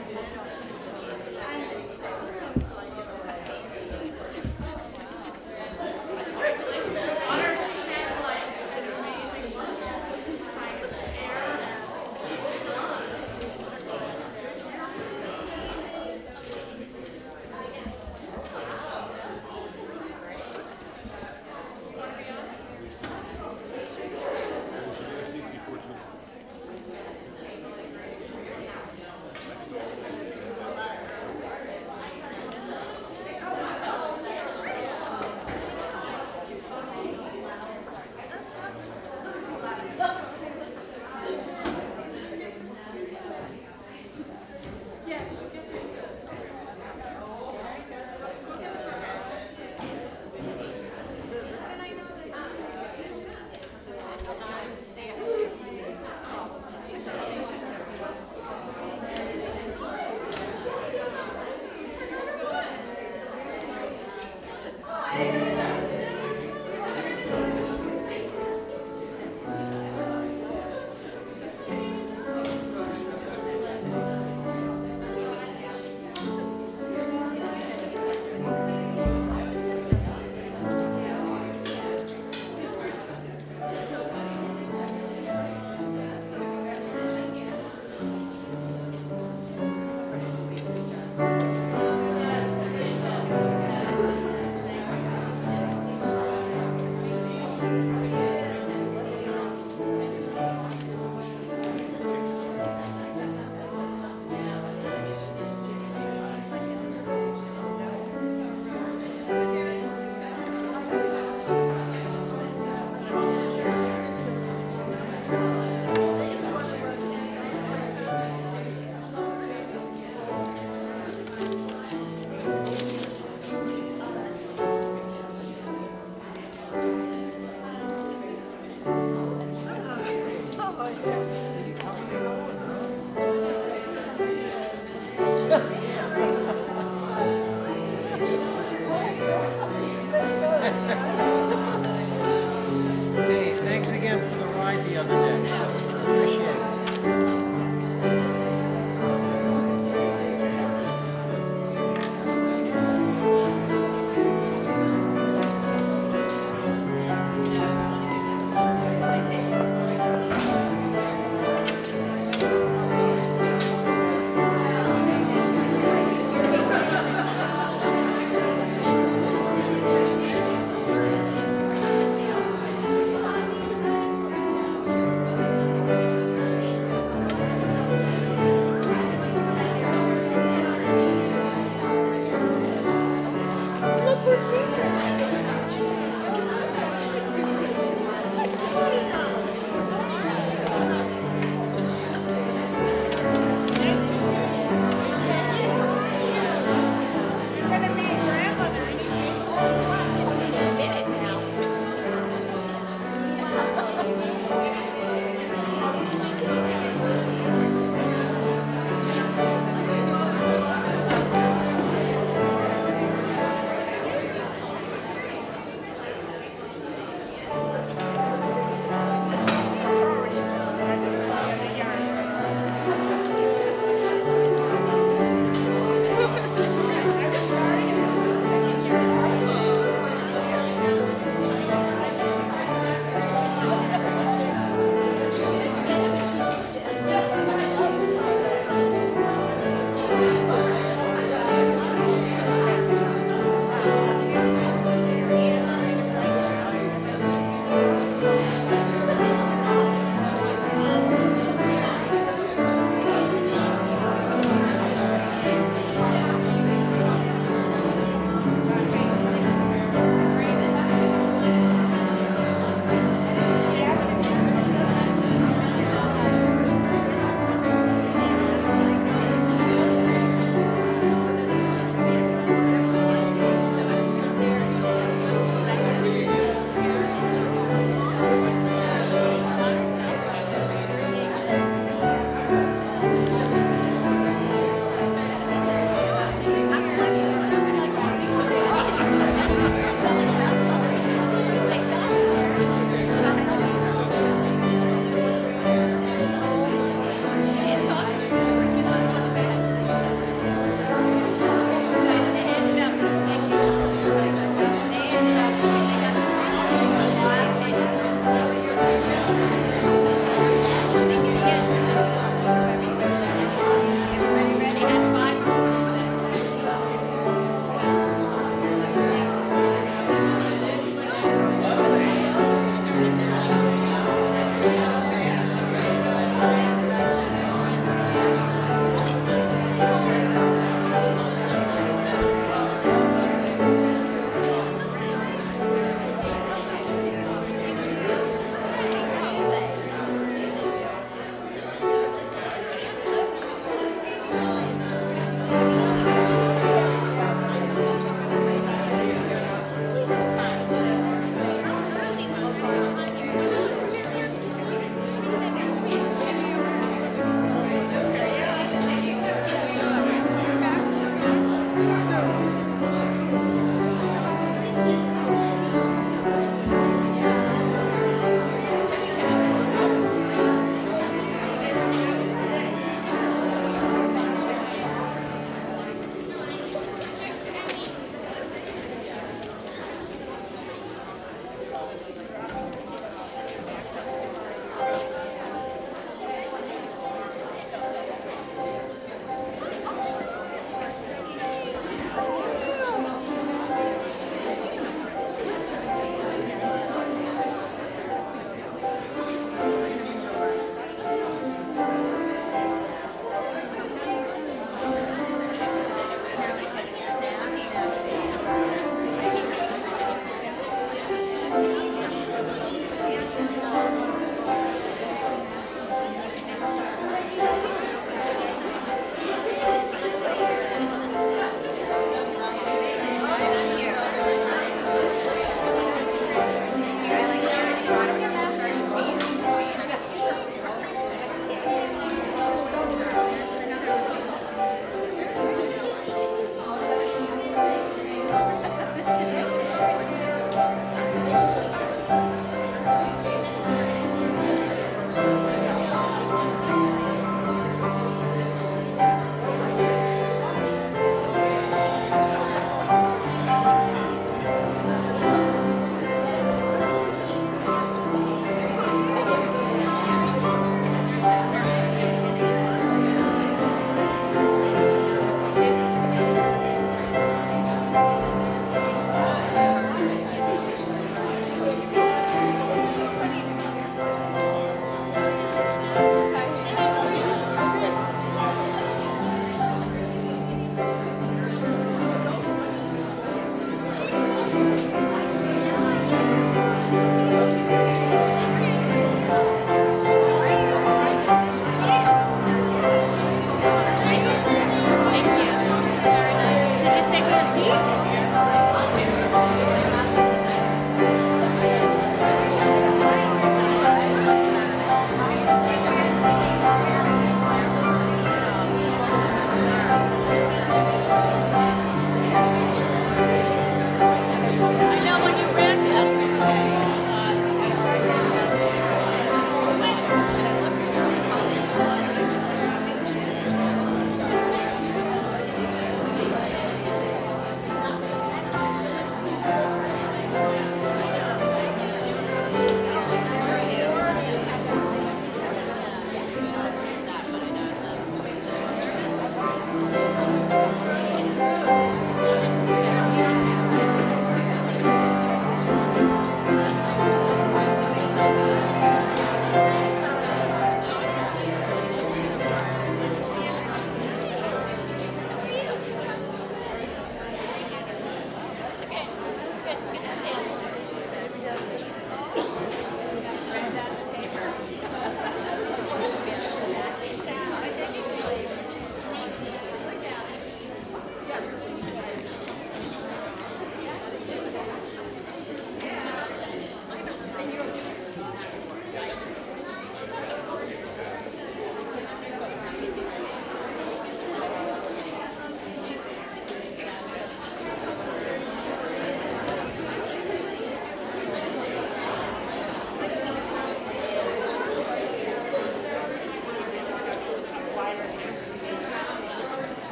Congratulations to your daughter. She's had like an amazing science fair.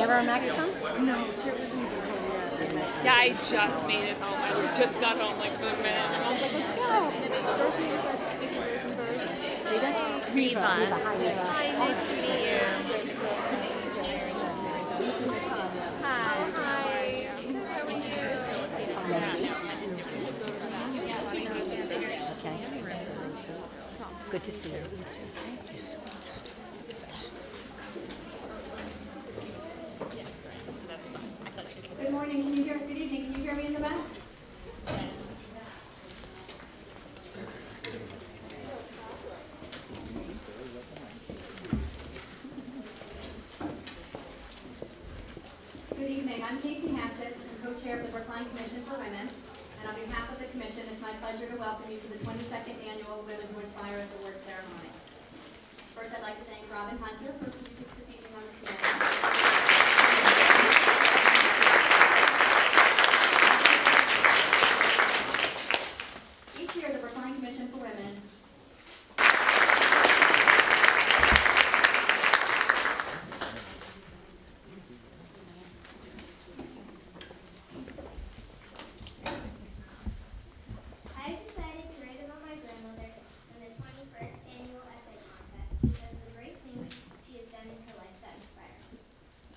have our Max come? No, she wasn't even home yet. Yeah, I just made it home. I just got home like for a minute, and I was like, let's go. Reva. Hi, Reva. Hi, nice to meet you. Hi. Hi. How are you? Okay. Good to see you. Good morning, can you hear, good evening, can you hear me in the back? Good evening, I'm Casey Hatchett, I'm co-chair of the Brookline Commission for Women, and on behalf of the Commission, it's my pleasure to welcome you to the 22nd Annual Women Who Inspire Us Award Ceremony. First, I'd like to thank Robin Hunter for producing this evening on the committee. Each year, the Brookline Commission for Women I decided to write about my grandmother in the 21st Annual Essay Contest because of the great things she has done in her life that inspire me.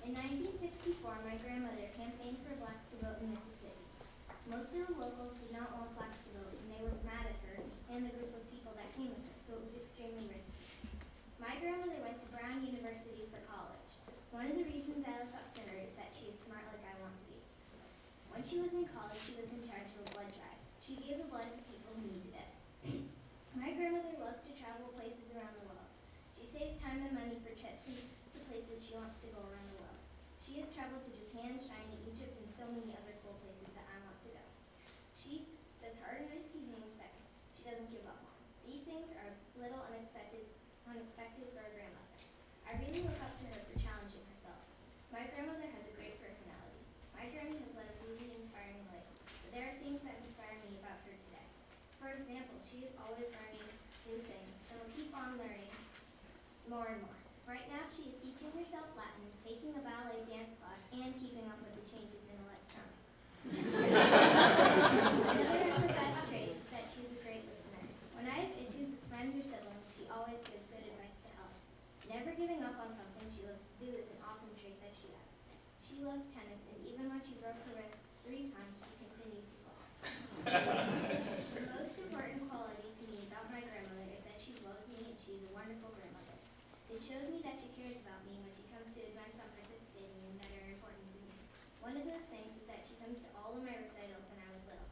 In 1964, my grandmother campaigned for blacks to vote in Mississippi. Most of the locals did not want blacks to vote, and they were mad at her and the group of people that came with her, so it was extremely risky. My grandmother went to Brown University for college. One of the reasons I look up to her is that she is smart like I want to be. When she was in college, she was in charge of a blood drive. She gave the blood to people who needed it. My grandmother loves to travel places around the world. She saves time and money for trips to places she wants to go around the world. She has traveled to Japan, China, Egypt, and so many other cool places that I want to go. She does hard and risky things that she doesn't give up on. These things are little unexpected for a grandmother. I really look up to her for challenging herself. My grandmother has a great personality. My granny has led a really inspiring life, but there are things that inspire me about her today. For example, she is always learning new things and will keep on learning more and more. Right now, she is teaching herself Latin, taking a ballet dance class, and keeping up with the changes in electronics. Another of her best traits is that she is a great listener. When I have issues with friends or siblings, she always gives good advice to help. Never giving up on something she loves to do is an awesome trait that she has. She loves tennis, and even when she broke her wrist 3 times, she continued to play. The most important quality to me about my grandmother is that she loves me and she is a wonderful grandmother. It shows me that she cares about me when she comes to events I'm participating in that are important to me. One of those things is that she comes to all of my recitals when I was little.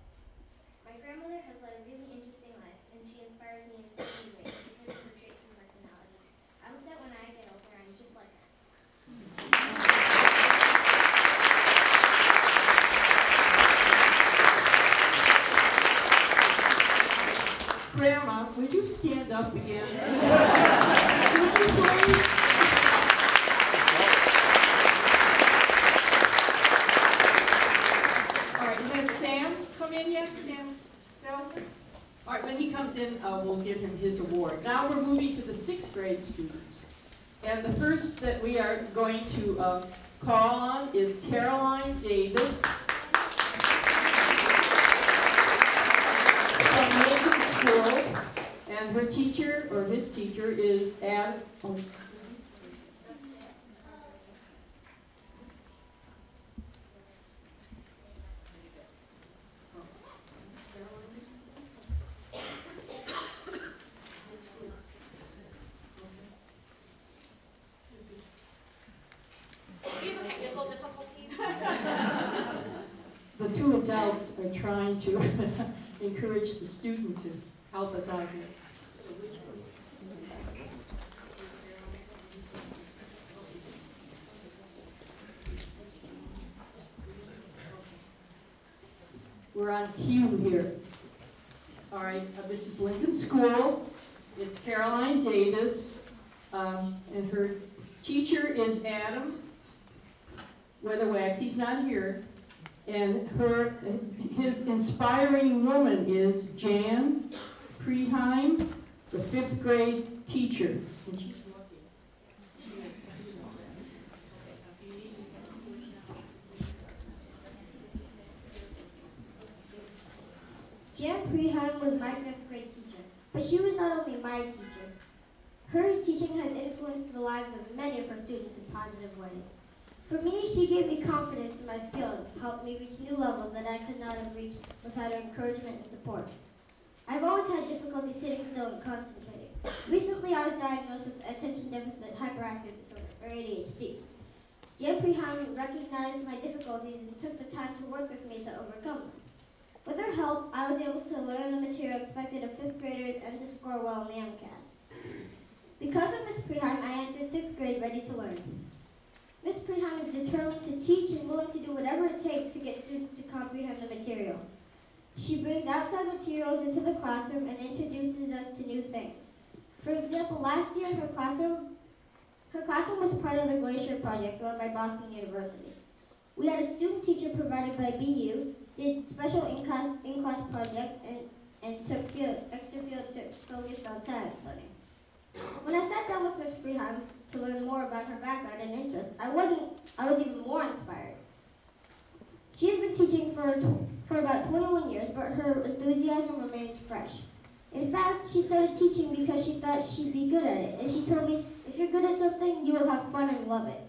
My grandmother has led a really interesting life, and she inspires me in so many ways because of her traits and personality. I hope that when I get older, I'm just like her. Grandma, would you stand up again? Would you please? All right, has Sam come in yet? Sam Belton? All right, when he comes in, we'll give him his award. Now we're moving to the 6th grade students. And the first that we are going to call on is Caroline Davis from Lincoln School. And her teacher, or his teacher, is Adam. Oh. Technical difficulties. The 2 adults are trying to encourage the student to help us out here. We're on cue here. All right, this is Lincoln School. It's Caroline Davis, and her teacher is Adam Weatherwax. He's not here. And his inspiring woman is Jan Preheim, the 5th grade teacher. And she's looking. Jan Preheim was my 5th grade teacher, but she was not only my teacher. Her teaching has influenced the lives of many of her students in positive ways. For me, she gave me confidence in my skills, helped me reach new levels that I could not have reached without her encouragement and support. I've always had difficulty sitting still and concentrating. Recently, I was diagnosed with attention deficit hyperactive disorder, or ADHD. Jan Preheim recognized my difficulties and took the time to work with me to overcome them. With her help, I was able to learn the material expected of 5th graders and to score well in the MCAS. Because of Ms. Preheim, I entered 6th grade ready to learn. Ms. Preheim is determined to teach and willing to do whatever it takes to get students to comprehend the material. She brings outside materials into the classroom and introduces us to new things. For example, last year in her classroom was part of the Glacier Project run by Boston University. We had a student teacher provided by BU, did special in-class project, and took extra field trips focused on science learning. When I sat down with Ms. Preheim to learn more about her background and interest, I was even more inspired. She has been teaching for about 21 years, but her enthusiasm remains fresh. In fact, she started teaching because she thought she'd be good at it, and she told me, if you're good at something, you will have fun and love it.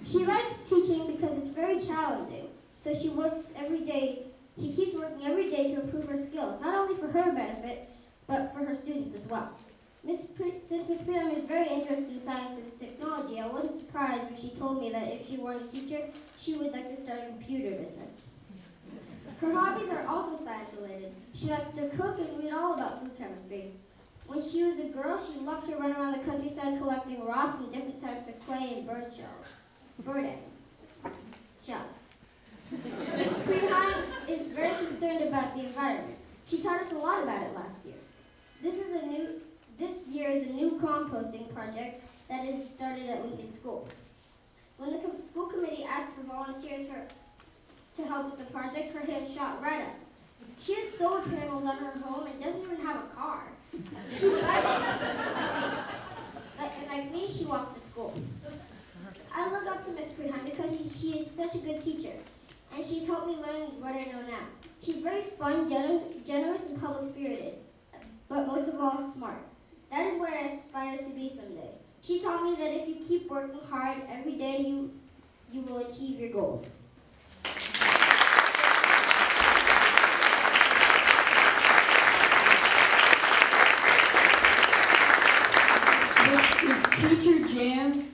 She likes teaching because it's very challenging, so she works every day. She keeps working every day to improve her skills, not only for her benefit, but for her students as well. Since Ms. Preheim is very interested in science and technology, I wasn't surprised when she told me that if she were a teacher, she would like to start a computer business. Her hobbies are also science-related. She likes to cook and read all about food chemistry. When she was a girl, she loved to run around the countryside collecting rocks and different types of clay and bird eggs. Shells. Ms. Preheim is very concerned about the environment. She taught us a lot about it last year. This year is a new composting project that is started at Lincoln School. When the school committee asked for volunteers to help with the project, her hand shot right up. She has solar panels on her home and doesn't even have a car. She like me, she walks to school. I look up to Ms. Preheim because she is such a good teacher, and she's helped me learn what I know now. She's very fun, generous, and public-spirited, but most of all, smart. That is what I aspire to be someday. She taught me that if you keep working hard every day, you will achieve your goals. Is teacher Jan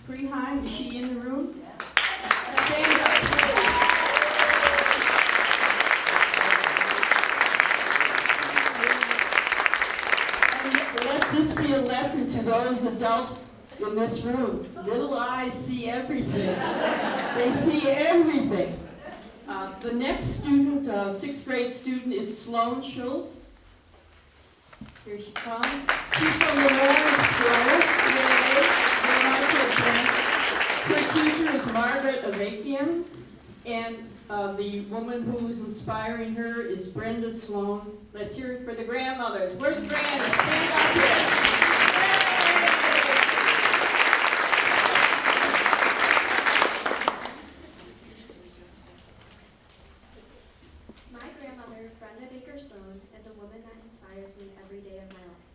Preheim, is she in the room? Stand up. And let this be a lesson to those adults in this room. Little eyes see everything. They see everything. The next student, 6th grade student, is Sloan Schultz. Here she comes. She's from the Lawrence School. Her teacher is Margaret Avakian, and the woman who's inspiring her is Brenda Sloan. Let's hear it for the grandmothers. Where's Brenda? Stand up here. My grandmother, Brenda Baker Sloan, is a woman that inspires me every day of my life.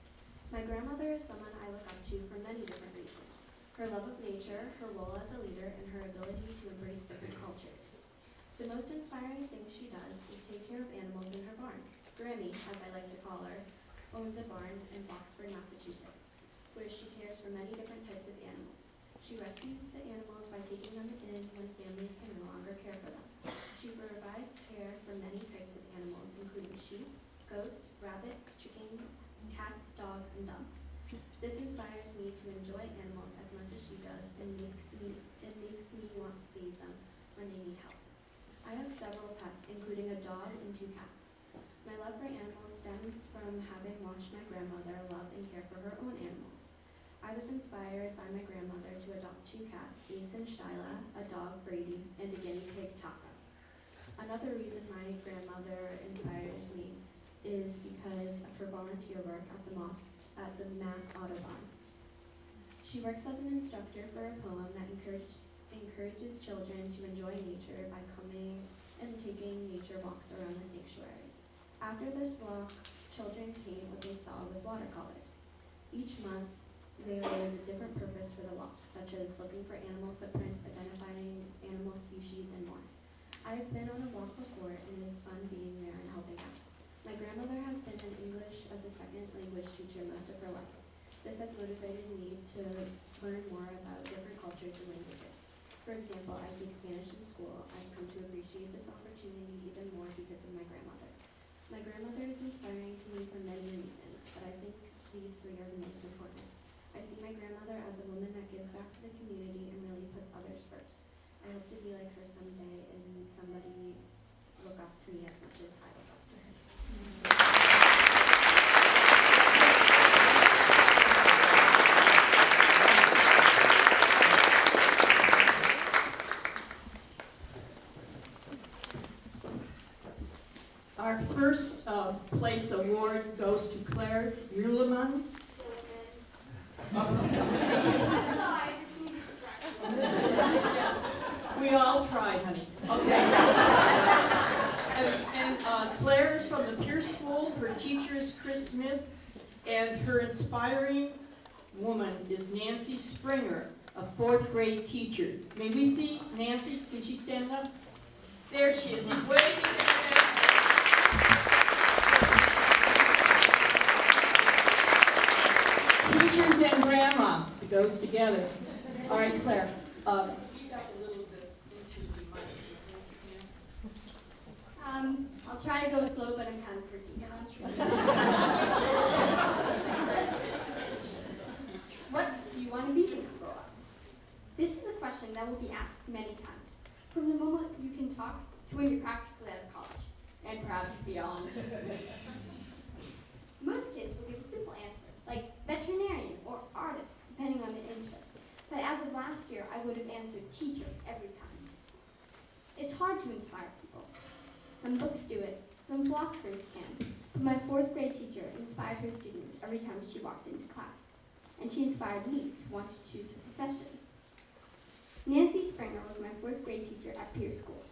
My grandmother is someone I look up to for many different reasons. Her love of nature, her role as a leader, and her ability to embrace different cultures. The most inspiring thing she does is take care of animals in her barn. Grammy, as I like to call her, owns a barn in Boxford, Massachusetts, where she cares for many different types of animals. She rescues the animals by taking them in when families can no longer care for them. She provides care for many types of animals, including sheep, goats, rabbits, chickens, cats, dogs, and ducks. This inspires me to enjoy animals as much as she does and makes me want to save them when they need help. I have several pets, including a dog and 2 cats. My love for animals stems from having watched my grandmother love and care for her own animals. I was inspired by my grandmother to adopt 2 cats, Ace and Shyla, a dog, Brady, and a guinea pig, Taka. Another reason my grandmother inspires me is because of her volunteer work at the Mass Audubon. She works as an instructor for a poem that encourages children to enjoy nature by coming and taking nature walks around the sanctuary. After this walk, children paint what they saw with watercolors. Each month, there is a different purpose for the walk, such as looking for animal footprints, identifying animal species, and more. I've been on a walk before, and it is fun being there and helping out. My grandmother has been an English as a second language teacher most of her life. This has motivated me to learn more about different cultures and languages. For example, I take Spanish in school. I've come to appreciate this opportunity even more because of my grandmother. My grandmother is inspiring to me for many reasons, but I think these three are the most important. I see my grandmother as a woman that gives back to the community and really puts others first. I hope to be like her someday and somebody look up to me as much as I look up to her. Our first place award goes to Claire Uleman. We all tried, honey. Okay. and Claire is from the Pierce School. Her teacher is Chris Smith, and her inspiring woman is Nancy Springer, a 4th grade teacher. May we see Nancy? Can she stand up? There she is. He's waving. Teachers and grandma, it goes together. All right, Claire, speak up a little bit into the microphone. I'll try to go slow, but I'm kind of freaking out. What do you want to be when you grow up? This is a question that will be asked many times, from the moment you can talk to when you're practically out of college, and perhaps beyond. Most kids will give a simple answer, like veterinarian or artist, depending on their interest. But as of last year, I would have answered teacher every time. It's hard to inspire people. Some books do it, some philosophers can. But my 4th grade teacher inspired her students every time she walked into class. And she inspired me to want to choose her profession. Nancy Springer was my 4th grade teacher at Pierce School.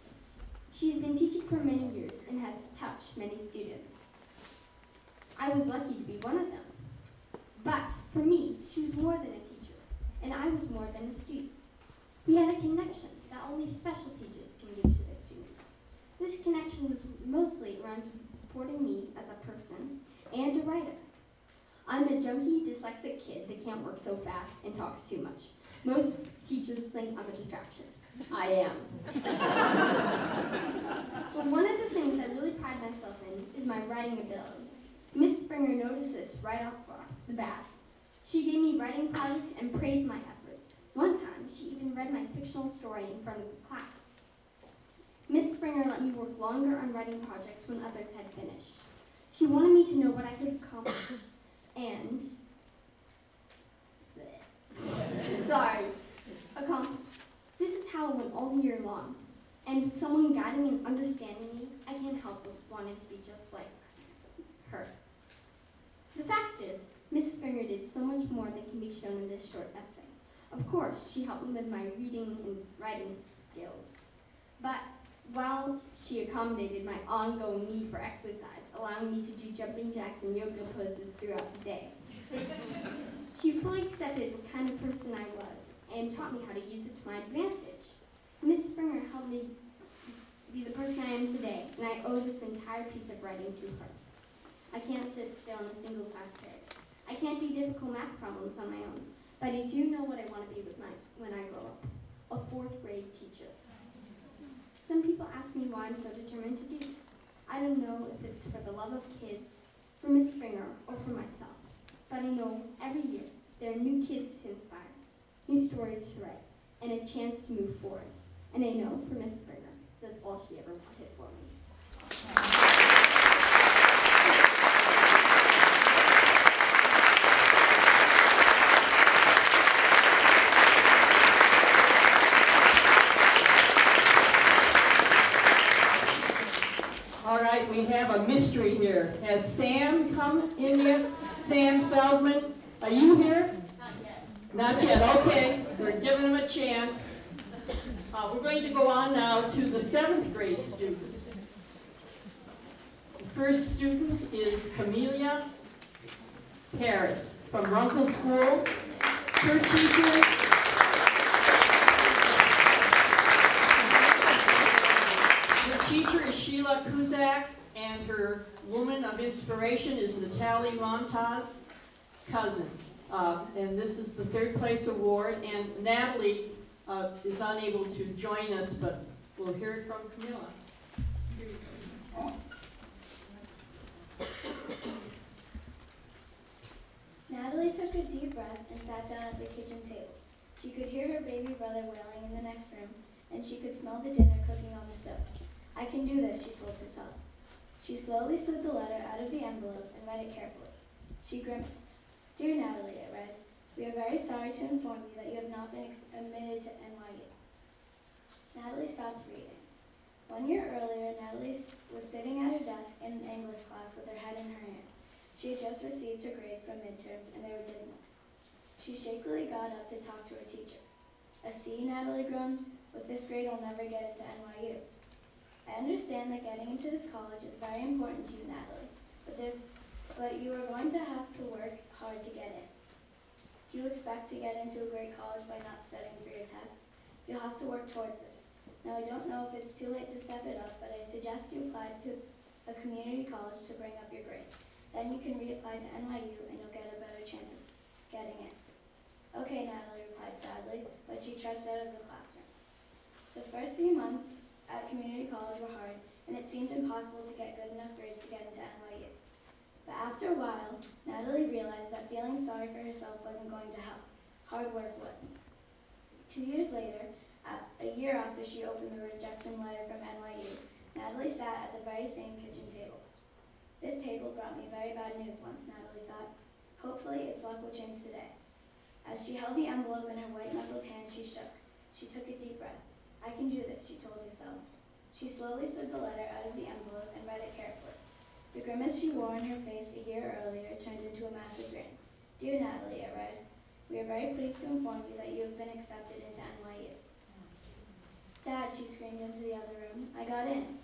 She's been teaching for many years and has touched many students. I was lucky to be one of them. But for me, she was more than a teacher, and I was more than a student. We had a connection that only special teachers can give to their students. This connection was mostly around supporting me as a person and a writer. I'm a jumpy, dyslexic kid that can't work so fast and talks too much. Most teachers think I'm a distraction. I am. But one of the things I really pride myself in is my writing ability. Miss Springer noticed this right off the bat. She gave me writing projects and praised my efforts. One time, she even read my fictional story in front of the class. Miss Springer let me work longer on writing projects when others had finished. She wanted me to know what I could accomplish and accomplish. This is how it went all year long. And with someone guiding and understanding me, I can't help but wanting to be just like her. The fact is, Miss Springer did so much more than can be shown in this short essay. Of course, she helped me with my reading and writing skills. But while she accommodated my ongoing need for exercise, allowing me to do jumping jacks and yoga poses throughout the day, she fully accepted what kind of person I was and taught me how to use it to my advantage. Miss Springer helped me be the person I am today, and I owe this entire piece of writing to her. I can't sit still in a single class period. I can't do difficult math problems on my own, but I do know what I want to be when I grow up, a 4th grade teacher. Some people ask me why I'm so determined to do this. I don't know if it's for the love of kids, for Miss Springer, or for myself, but I know every year there are new kids to inspire us, new stories to write, and a chance to move forward. And I know for Miss Springer, that's all she ever wanted for me. All right, we have a mystery here. Has Sam come in yet? Sam Feldman, are you here? Not yet. Not yet, okay. We're giving him a chance. We're going to go on now to the 7th grade students. first student is Camelia Harris from Runkle School. Her teacher is Sheila Kuzak, and her woman of inspiration is Natalie Montaz Cousin. And this is the third place award, and Natalie is unable to join us, but we'll hear it from Camilla. Here you go. Natalie took a deep breath and sat down at the kitchen table. She could hear her baby brother wailing in the next room, and she could smell the dinner cooking on the stove. "I can do this," she told herself. She slowly slid the letter out of the envelope and read it carefully. She grimaced. "Dear Natalie," it read, "we are very sorry to inform you that you have not been admitted to NYU." Natalie stopped reading. 1 year earlier, Natalie was sitting at her desk in an English class with her head in her hands. She had just received her grades from midterms, and they were dismal. She shakily got up to talk to her teacher. "A C," Natalie groaned. "With this grade, I'll never get into NYU." "I understand that getting into this college is very important to you, Natalie, but you are going to have to work hard to get in. Do you expect to get into a great college by not studying for your tests? You'll have to work towards this. Now, I don't know if it's too late to step it up, but I suggest you apply to a community college to bring up your grade. Then you can reapply to NYU and you'll get a better chance of getting in." "Okay," Natalie replied sadly, but she trudged out of the classroom. The first few months at community college were hard, and it seemed impossible to get good enough grades to get into NYU. But after a while, Natalie realized that feeling sorry for herself wasn't going to help. Hard work would. 2 years later, a year after she opened the rejection letter from NYU, Natalie sat at the very same kitchen table. "This table brought me very bad news once," Natalie thought. "Hopefully its luck will change today." As she held the envelope in her white-knuckled hand, she shook. She took a deep breath. "I can do this," she told herself. She slowly slid the letter out of the envelope and read it carefully. The grimace she wore on her face a year earlier turned into a massive grin. "Dear Natalie," it read, "we are very pleased to inform you that you have been accepted into NYU." "Dad," she screamed into the other room, "I got in."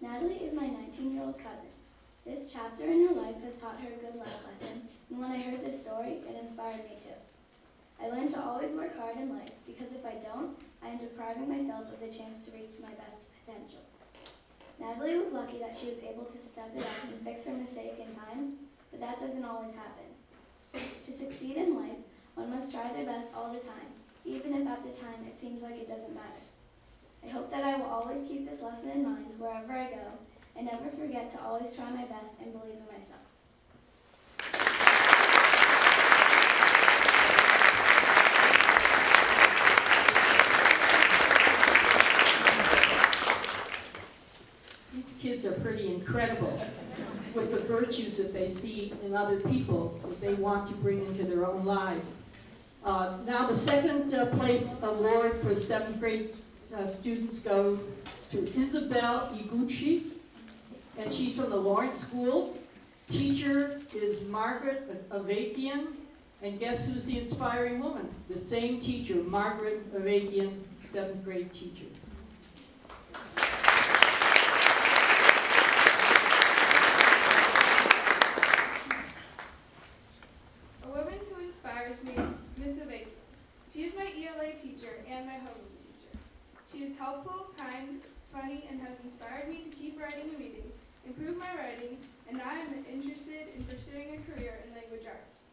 Natalie is my 19-year-old cousin. This chapter in her life has taught her a good life lesson, and when I heard this story, it inspired me too. I learned to always work hard in life, because if I don't, I am depriving myself of the chance to reach my best potential. Natalie was lucky that she was able to step it up and fix her mistake in time, but that doesn't always happen. To succeed in life, one must try their best all the time, even if at the time it seems like it doesn't matter. I hope that I will always keep this lesson in mind wherever I go, and never forget to always try my best and believe in myself. These kids are pretty incredible with the virtues that they see in other people that they want to bring into their own lives. Now the second place award for 7th grade students goes to Isabel Iguchi, and she's from the Lawrence School. Teacher is Margaret Avakian, and guess who's the inspiring woman? The same teacher, Margaret Avakian, 7th grade teacher. A woman who inspires me is Miss Avakian. She is my ELA teacher and my homeroom teacher. She is helpful, kind, funny, and has inspired me to keep writing and reading, improve my writing, and now I am interested in pursuing a career in language arts.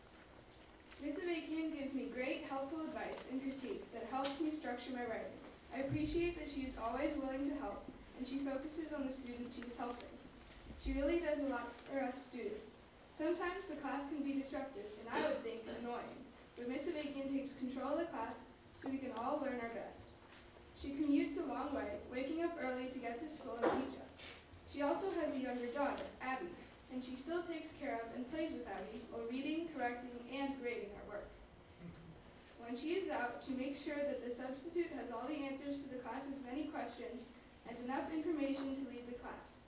Miss Avakian gives me great, helpful advice and critique that helps me structure my writing. I appreciate that she is always willing to help, and she focuses on the student she is helping. She really does a lot for us students. Sometimes the class can be disruptive, and I would think annoying, but Miss Avakian takes control of the class so we can all learn our best. She commutes a long way, waking up early to get to school and teach us. She also has a younger daughter, Abby, and she still takes care of and plays with Abby while reading, correcting, and grading our work. When she is out, she makes sure that the substitute has all the answers to the class's many questions and enough information to lead the class.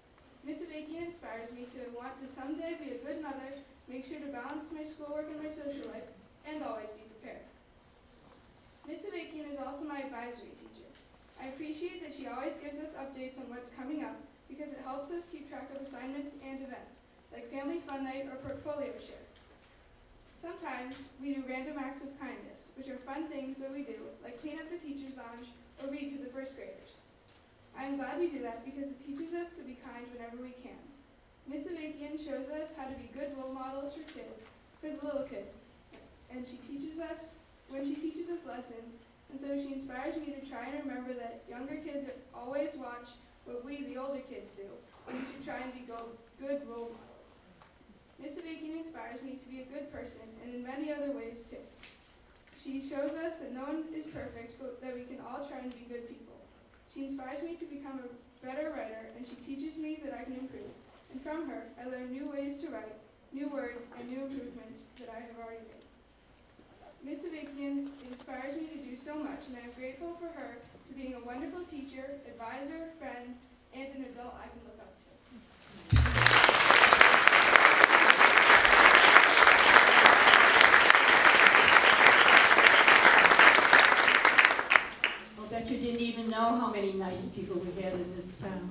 Miss Avakian inspires me to want to someday be a good mother, make sure to balance my schoolwork and my social life, and always be prepared. Miss Avakian is also my advisory teacher. I appreciate that she always gives us updates on what's coming up, because it helps us keep track of assignments and events, like family fun night or portfolio share. Sometimes we do random acts of kindness, which are fun things that we do, like clean up the teacher's lounge or read to the first graders. I am glad we do that because it teaches us to be kind whenever we can. Miss Avakian shows us how to be good role models for kids, for the little kids, and she teaches us lessons, and so she inspires me to try and remember that younger kids always watch what we, the older kids, do, and we should try and be good role models. Miss Avakian inspires me to be a good person, and in many other ways too. She shows us that no one is perfect, but that we can all try and be good people. She inspires me to become a better writer, and she teaches me that I can improve. And from her, I learn new ways to write, new words, and new improvements that I have already made. Miss Avakian inspires me to do so much, and I am grateful for her to being a wonderful teacher, advisor, friend, and an adult I can look up to. I'll bet you didn't even know how many nice people we had in this town.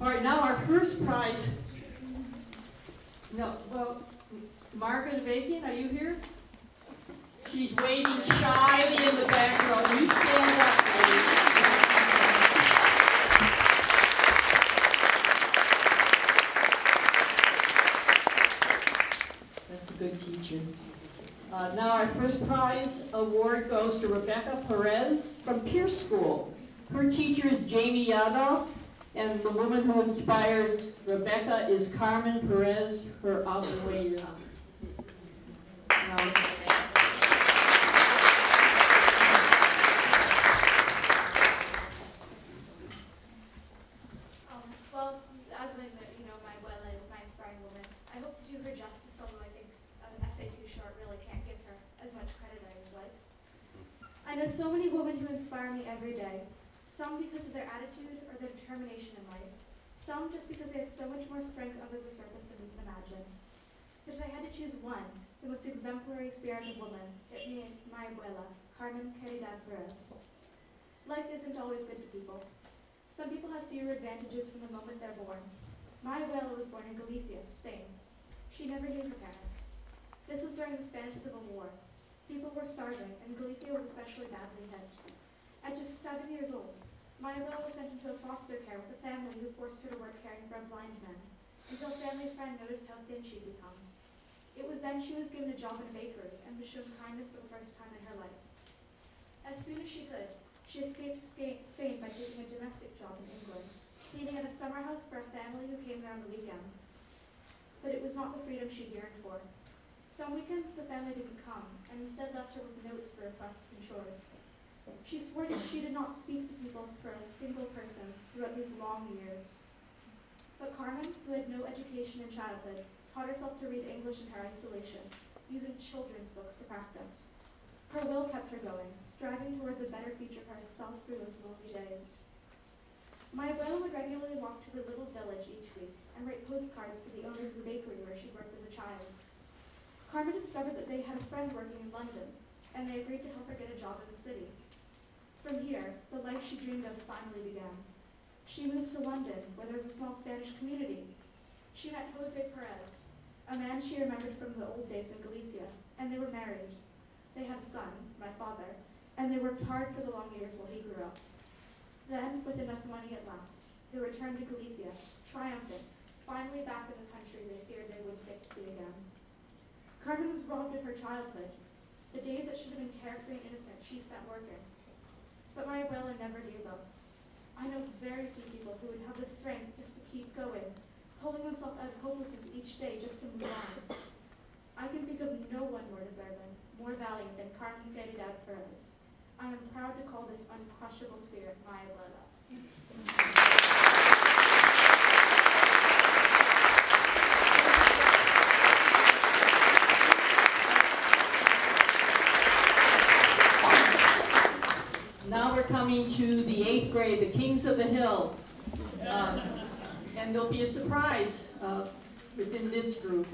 All right, now our first prize. No, well, Margaret Avakian, are you here? She's waving shyly in the back row. You stand up, please. That's a good teacher. Now our first prize award goes to Rebecca Perez from Pierce School. Her teacher is Jamie Yadav, and the woman who inspires Rebecca is Carmen Perez, her abuela. Well, as you know, my abuela is my inspiring woman. I hope to do her justice, although I think an essay too short really can't give her as much credit as I would like. I know so many women who inspire me every day, some because of their attitude or their determination in life, some just because they have so much more strength under the surface than we can imagine. But if I had to choose one, the most exemplary spirited woman, it would be my abuela, Carmen Caridad Perez. Life isn't always good to people. Some people have fewer advantages from the moment they're born. My abuela was born in Galicia, Spain. She never knew her parents. This was during the Spanish Civil War. People were starving, and Galicia was especially badly hit. At just 7 years old, my abuela was sent into a foster care with a family who forced her to work caring for a blind man, until a family friend noticed how thin she'd become. It was then she was given a job in a bakery and was shown kindness for the first time in her life. As soon as she could, she escaped Spain by taking a domestic job in England, cleaning at a summer house for a family who came there on the weekends. But it was not the freedom she yearned for. Some weekends the family didn't come, and instead left her with notes for requests and chores. She swore that she did not speak to people for a single person throughout these long years. But Carmen, who had no education in childhood, taught herself to read English in her isolation, using children's books to practice. Her will kept her going, striving towards a better future for herself through those lonely days. My abuela would regularly walk to the little village each week and write postcards to the owners of the bakery where she worked as a child. Carmen discovered that they had a friend working in London, and they agreed to help her get a job in the city. From here, the life she dreamed of finally began. She moved to London, where there was a small Spanish community. She met Jose Perez, a man she remembered from the old days in Galicia, and they were married. They had a son, my father, and they worked hard for the long years while he grew up. Then, with enough money at last, they returned to Galicia, triumphant, finally back in the country they feared they wouldn't get to see again. Carmen was robbed of her childhood. The days that should have been carefree and innocent, she spent working. But my abuela never gave up. I know very few people who would have the strength just to keep going, pulling themselves out of hopelessness each day just to move on. I can think of no one more deserving, more valiant than Carmen Caridad Perez. I am proud to call this uncrushable spirit my abuela. Now we're coming to the 8th grade, the Kings of the Hill. And there'll be a surprise within this group.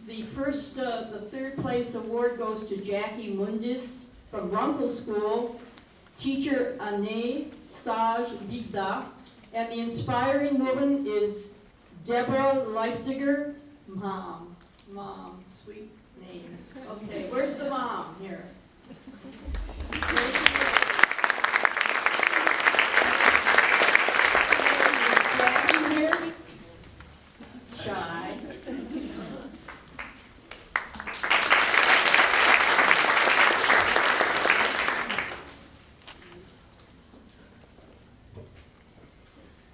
The third place award goes to Jackie Mundis from Runkle School. Teacher Ane Saj Vigda. And the inspiring woman is Deborah Leipziger. Mom, sweet names. Okay, where's the mom here? Jackie here? Shy.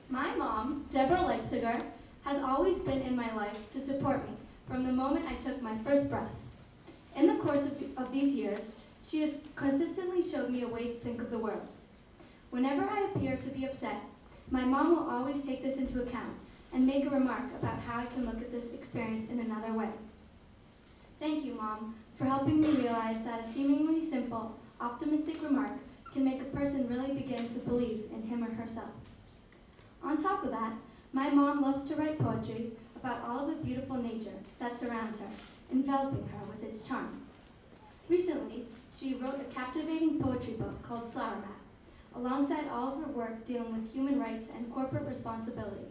My mom, Deborah Leipziger, has always been in my life to support me from the moment I took my first breath. In the course of these years, she has consistently showed me a way to think of the world. Whenever I appear to be upset, my mom will always take this into account and make a remark about how I can look at this experience in another way. Thank you, Mom, for helping me realize that a seemingly simple, optimistic remark can make a person really begin to believe in him or herself. On top of that, my mom loves to write poetry about all of the beautiful nature that surrounds her, enveloping her with its charm. Recently, she wrote a captivating poetry book called Flower Map, alongside all of her work dealing with human rights and corporate responsibility.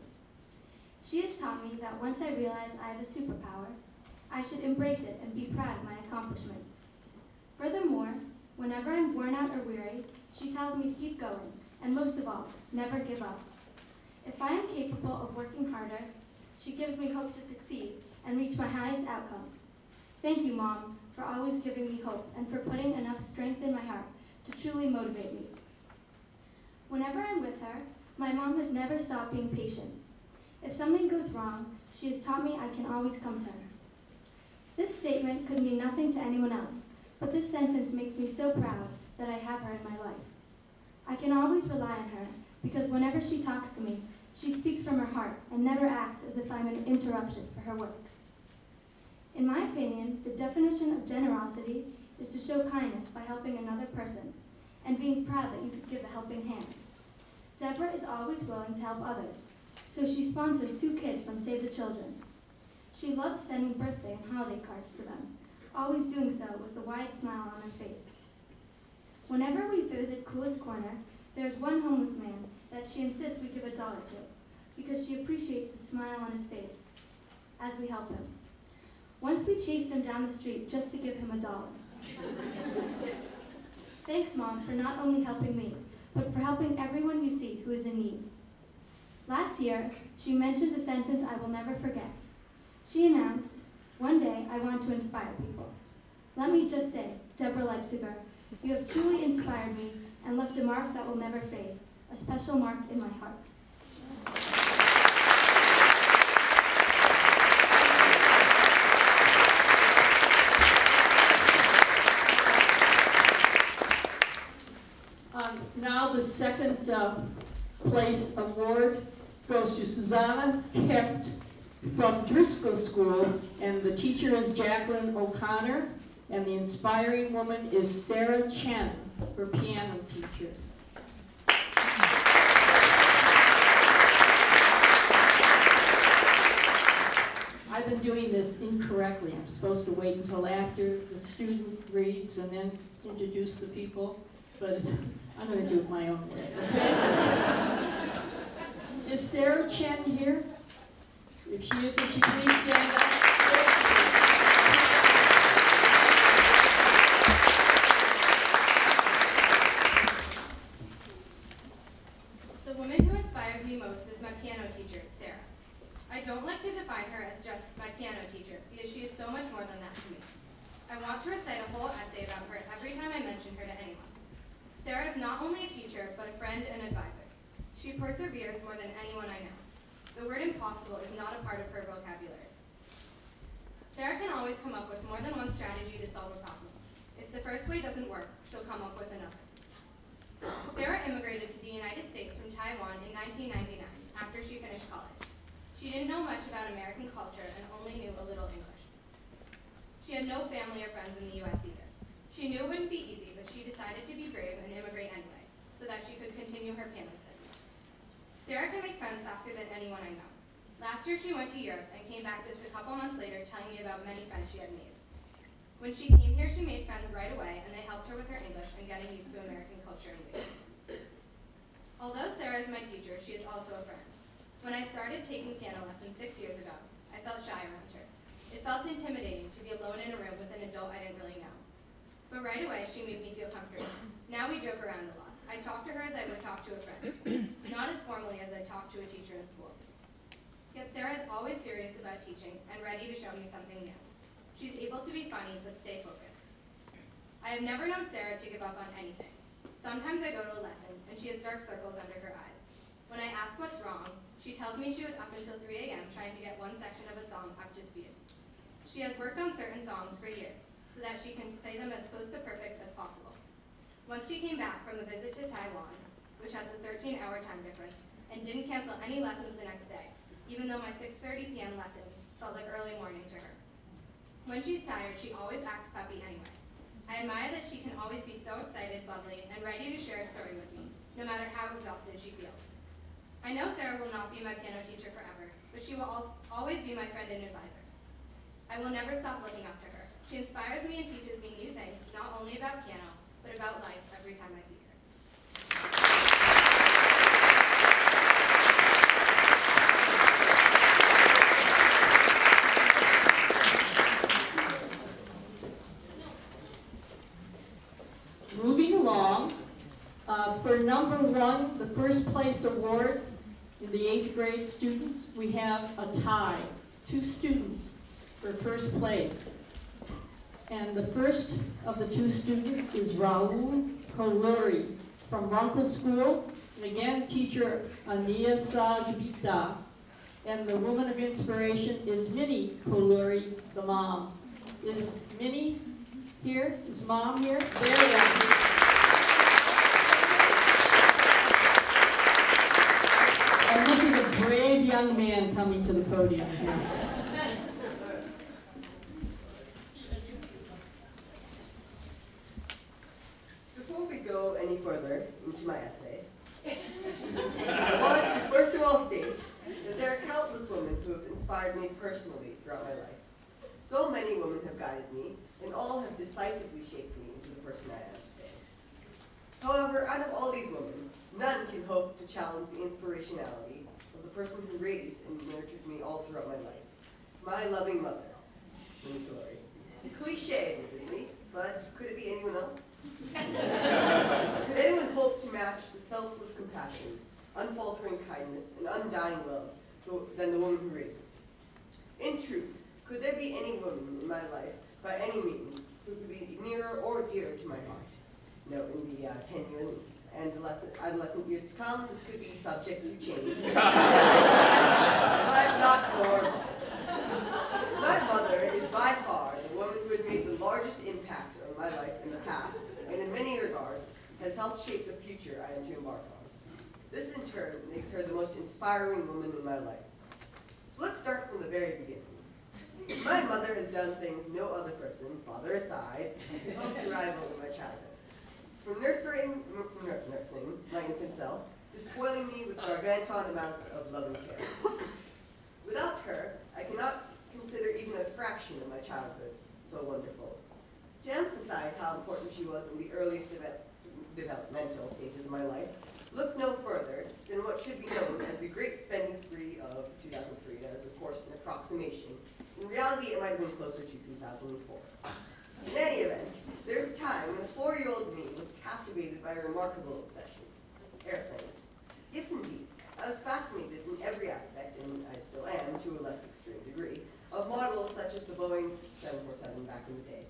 She has taught me that once I realize I have a superpower, I should embrace it and be proud of my accomplishments. Furthermore, whenever I'm worn out or weary, she tells me to keep going, and most of all, never give up. If I am capable of working harder, she gives me hope to succeed and reach my highest outcome. Thank you, Mom, for always giving me hope and for putting enough strength in my heart to truly motivate me. Whenever I'm with her, my mom has never stopped being patient. If something goes wrong, she has taught me I can always come to her. This statement could mean nothing to anyone else, but this sentence makes me so proud that I have her in my life. I can always rely on her because whenever she talks to me, she speaks from her heart and never acts as if I'm an interruption for her work. In my opinion, the definition of generosity is to show kindness by helping another person and being proud that you could give a helping hand. Deborah is always willing to help others, so she sponsors 2 kids from Save the Children. She loves sending birthday and holiday cards to them, always doing so with a wide smile on her face. Whenever we visit Coolidge Corner, there's one homeless man that she insists we give $1 to, because she appreciates the smile on his face as we help him. Once we chased him down the street just to give him $1. Thanks, Mom, for not only helping me, but for helping everyone you see who is in need. Last year, she mentioned a sentence I will never forget. She announced, "One day I want to inspire people." Let me just say, Deborah Leipziger, you have truly inspired me and left a mark that will never fade, a special mark in my heart. Now the second place award goes to Susanna Hecht from Driscoll School, and the teacher is Jacqueline O'Connor, and the inspiring woman is Sarah Chen, her piano teacher. I've been doing this incorrectly. I'm supposed to wait until after the student reads and then introduce the people, but I'm going to do it my own way. Is Sarah Chen here? If she is, would she please stand up? The woman who inspires me most is my piano teacher, Sarah. I don't like to define her as just my piano teacher, because she is so much more than that to me. I want to recite a whole essay about her every time I mention her to anyone. Sarah is not only a teacher, but a friend and advisor. She perseveres more than anyone I know. The word impossible is not a part of her vocabulary. Sarah can always come up with more than one strategy to solve a problem. If the first way doesn't work, she'll come up with another. Sarah immigrated to the United States from Taiwan in 1999 after she finished college. She didn't know much about American culture and only knew a little English. She had no family or friends in the U.S. either. She knew it wouldn't be easy, but she decided to be brave and immigrate anyway, so that she could continue her piano studies. Sarah can make friends faster than anyone I know. Last year she went to Europe and came back just a couple months later telling me about many friends she had made. When she came here, she made friends right away, and they helped her with her English and getting used to American culture and ways. Although Sarah is my teacher, she is also a friend. When I started taking piano lessons 6 years ago, I felt shy around her. It felt intimidating to be alone in a room with an adult I didn't really know. But right away, she made me feel comfortable. Now we joke around a lot. I talk to her as I would talk to a friend, not as formally as I talk to a teacher in school. Yet Sarah is always serious about teaching and ready to show me something new. She's able to be funny, but stay focused. I have never known Sarah to give up on anything. Sometimes I go to a lesson, and she has dark circles under her eyes. When I ask what's wrong, she tells me she was up until 3 a.m. trying to get one section of a song up to speed. She has worked on certain songs for years, so that she can play them as close to perfect as possible. Once she came back from a visit to Taiwan, which has a 13-hour time difference, and didn't cancel any lessons the next day, even though my 6:30 p.m. lesson felt like early morning to her. When she's tired, she always acts peppy anyway. I admire that she can always be so excited, bubbly, and ready to share a story with me, no matter how exhausted she feels. I know Sarah will not be my piano teacher forever, but she will always be my friend and advisor. I will never stop looking up to her. She inspires me and teaches me new things, not only about piano, but about life every time I see her. Moving along, for number 1, the first place award in the 8th grade students, we have a tie. 2 students for first place. And the first of the 2 students is Raul Koluri from Runkle School. And again, teacher Ania Sajbita. And the woman of inspiration is Minnie Koluri, the mom. Is Minnie here? Is mom here? There we are. And this is a brave young man coming to the podium here. Before we go any further into my essay, I want to first of all state that there are countless women who have inspired me personally throughout my life. So many women have guided me, and all have decisively shaped me into the person I am today. However, out of all these women, none can hope to challenge the inspirationality of the person who raised and nurtured me all throughout my life, my loving mother, Minnie Koluri. Cliche, admittedly, but could it be anyone else? Could anyone hope to match the selfless compassion, unfaltering kindness, and undying love than the woman who raised me? In truth, could there be any woman in my life, by any means, who could be nearer or dearer to my heart? No, in the tenuous and adolescent years to come, this could be subject to change. But not for my mother is by far the woman who has made the largest impact on my life in the past, and in many regards, has helped shape the future I am to embark on. This, in turn, makes her the most inspiring woman in my life. So let's start from the very beginning. My mother has done things no other person, father aside, to help to rival in my childhood. From nursing my infant self, to spoiling me with gargantuan amounts of love and care. Without her, I cannot consider even a fraction of my childhood so wonderful. To emphasize how important she was in the earliest developmental stages of my life, look no further than what should be known as the great spending spree of 2003. That is, of course, an approximation. In reality, it might have been closer to 2004. In any event, there was a time when a 4-year-old me was captivated by a remarkable obsession: airplanes. Yes, indeed. I was fascinated in every aspect, and I still am, to a less extreme degree, of models such as the Boeing 747 back in the day.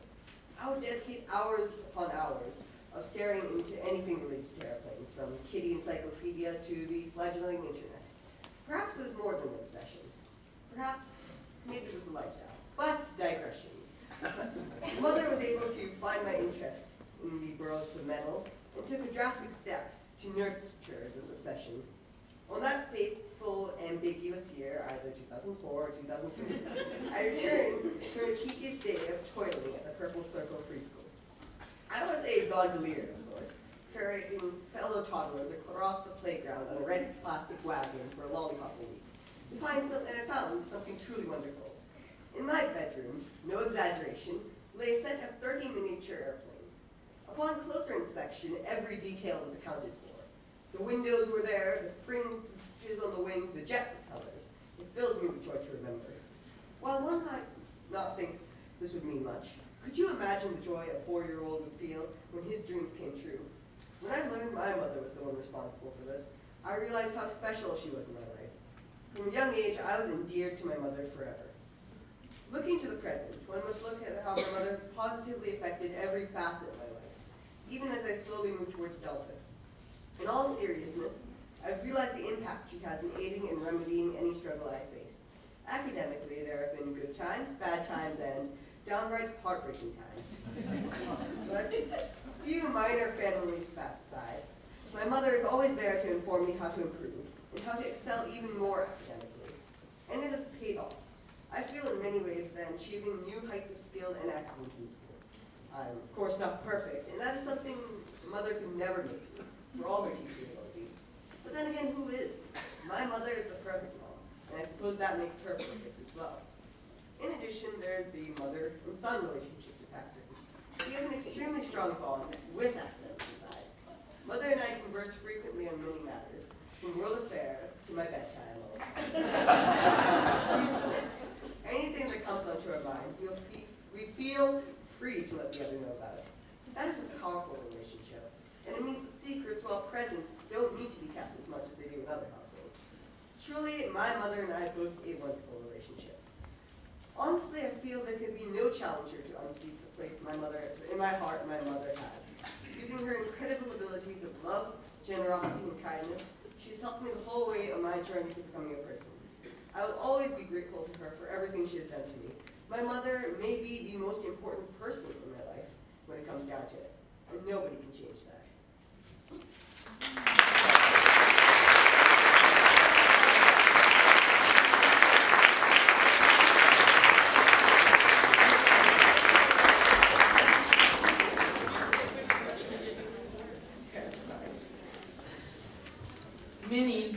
I would dedicate hours upon hours of staring into anything related to airplanes, from kiddie encyclopedias to the fledgling internet. Perhaps it was more than an obsession. Perhaps, maybe it was a lifestyle. But digressions. Mother was able to find my interest in the worlds of metal and took a drastic step to nurture this obsession. On that fateful, ambiguous year, either 2004 or 2003, I returned from a tedious day of toiling at the Purple Circle preschool. I was a gondolier of sorts, ferrying fellow toddlers across the playground on a red plastic wagon for a lollipop a week, to find something, and I found something truly wonderful. In my bedroom, no exaggeration, lay a set of 30 miniature airplanes. Upon closer inspection, every detail was accounted for. The windows were there, the fringes on the wings, the jet propellers. It fills me with joy to remember. While one might not think this would mean much, could you imagine the joy a 4-year-old would feel when his dreams came true? When I learned my mother was the one responsible for this, I realized how special she was in my life. From a young age, I was endeared to my mother forever. Looking to the present, one must look at how my mother has positively affected every facet of my life, even as I slowly move towards adulthood. In all seriousness, I've realized the impact she has in aiding and remedying any struggle I face. Academically, there have been good times, bad times, and downright heartbreaking times. But few minor family spats aside, my mother is always there to inform me how to improve and how to excel even more academically. And it has paid off. I feel in many ways that I'm achieving new heights of skill and excellence in school. I'm, of course, not perfect, and that is something a mother can never make me, for all her teaching ability. But then again, who is? My mother is the perfect mom, and I suppose that makes her perfect as well. In addition, there's the mother and son relationship factor. We have an extremely strong bond with academics aside. Mother and I converse frequently on many matters, from world affairs to my bedtime, to sports. Anything that comes onto our minds, we feel free to let the other know about. That is a powerful relationship, and it means that secrets, while present, don't need to be kept as much as they do in other households. Truly, my mother and I boast a wonderful relationship. Honestly, I feel there could be no challenger to unseat the place in my heart my mother has. Using her incredible abilities of love, generosity, and kindness, she's helped me the whole way on my journey to becoming a person. I will always be grateful to her for everything she has done to me. My mother may be the most important person in my life when it comes down to it, and nobody can change that. Minnie,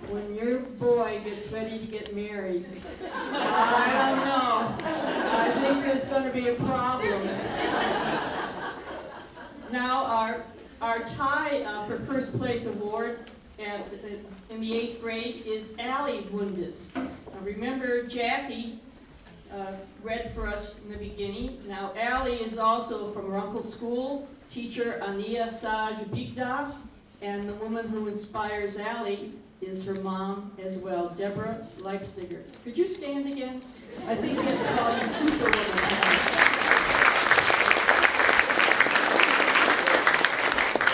when your boy gets ready to get married, I don't know. I think there's going to be a problem. Now, our tie for first place award in the 8th grade is Allie Wundis. Now, remember, Jackie read for us in the beginning. Now, Allie is also from Runkle School, teacher Ania Saj Bigda. And the woman who inspires Allie is her mom as well, Deborah Leipziger. Could you stand again? I think we have to call you Superwoman.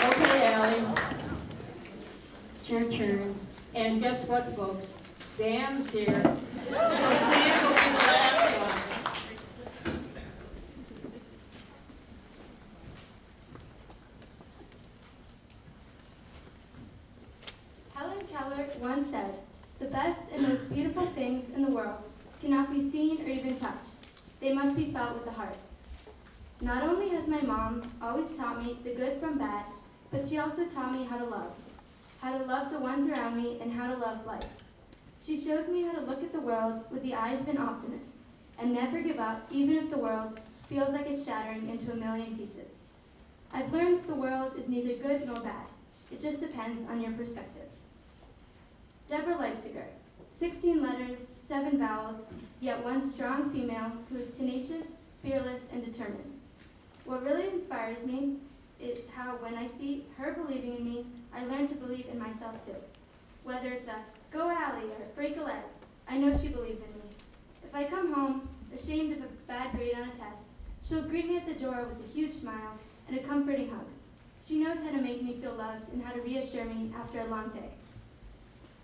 Okay, Allie. It's your turn. And guess what, folks? Sam's here. So Sam will be the last one. Once said, "The best and most beautiful things in the world cannot be seen or even touched. They must be felt with the heart." Not only has my mom always taught me the good from bad, but she also taught me how to love the ones around me and how to love life. She shows me how to look at the world with the eyes of an optimist and never give up even if the world feels like it's shattering into a million pieces. I've learned that the world is neither good nor bad. It just depends on your perspective. Deborah Leipziger, 16 letters, 7 vowels, yet one strong female who is tenacious, fearless, and determined. What really inspires me is how when I see her believing in me, I learn to believe in myself too. Whether it's a "go Allie" or "break a leg," I know she believes in me. If I come home, ashamed of a bad grade on a test, she'll greet me at the door with a huge smile and a comforting hug. She knows how to make me feel loved and how to reassure me after a long day.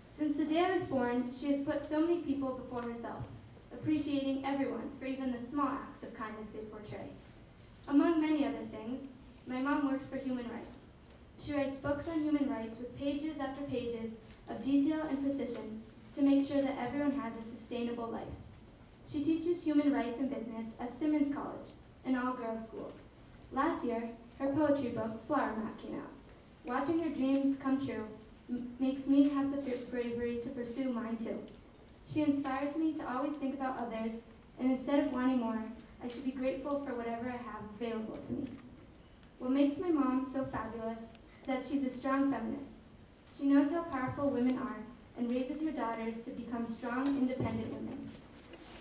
Since the day I was born, she has put so many people before herself, appreciating everyone for even the small acts of kindness they portray. Among many other things, my mom works for human rights. She writes books on human rights with pages after pages of detail and precision to make sure that everyone has a sustainable life. She teaches human rights and business at Simmons College, an all-girls school. Last year, her poetry book, Flower Map, came out. Watching her dreams come true makes me have the bravery to pursue mine too. She inspires me to always think about others, and instead of wanting more, I should be grateful for whatever I have available to me. What makes my mom so fabulous is that she's a strong feminist. She knows how powerful women are and raises her daughters to become strong, independent women.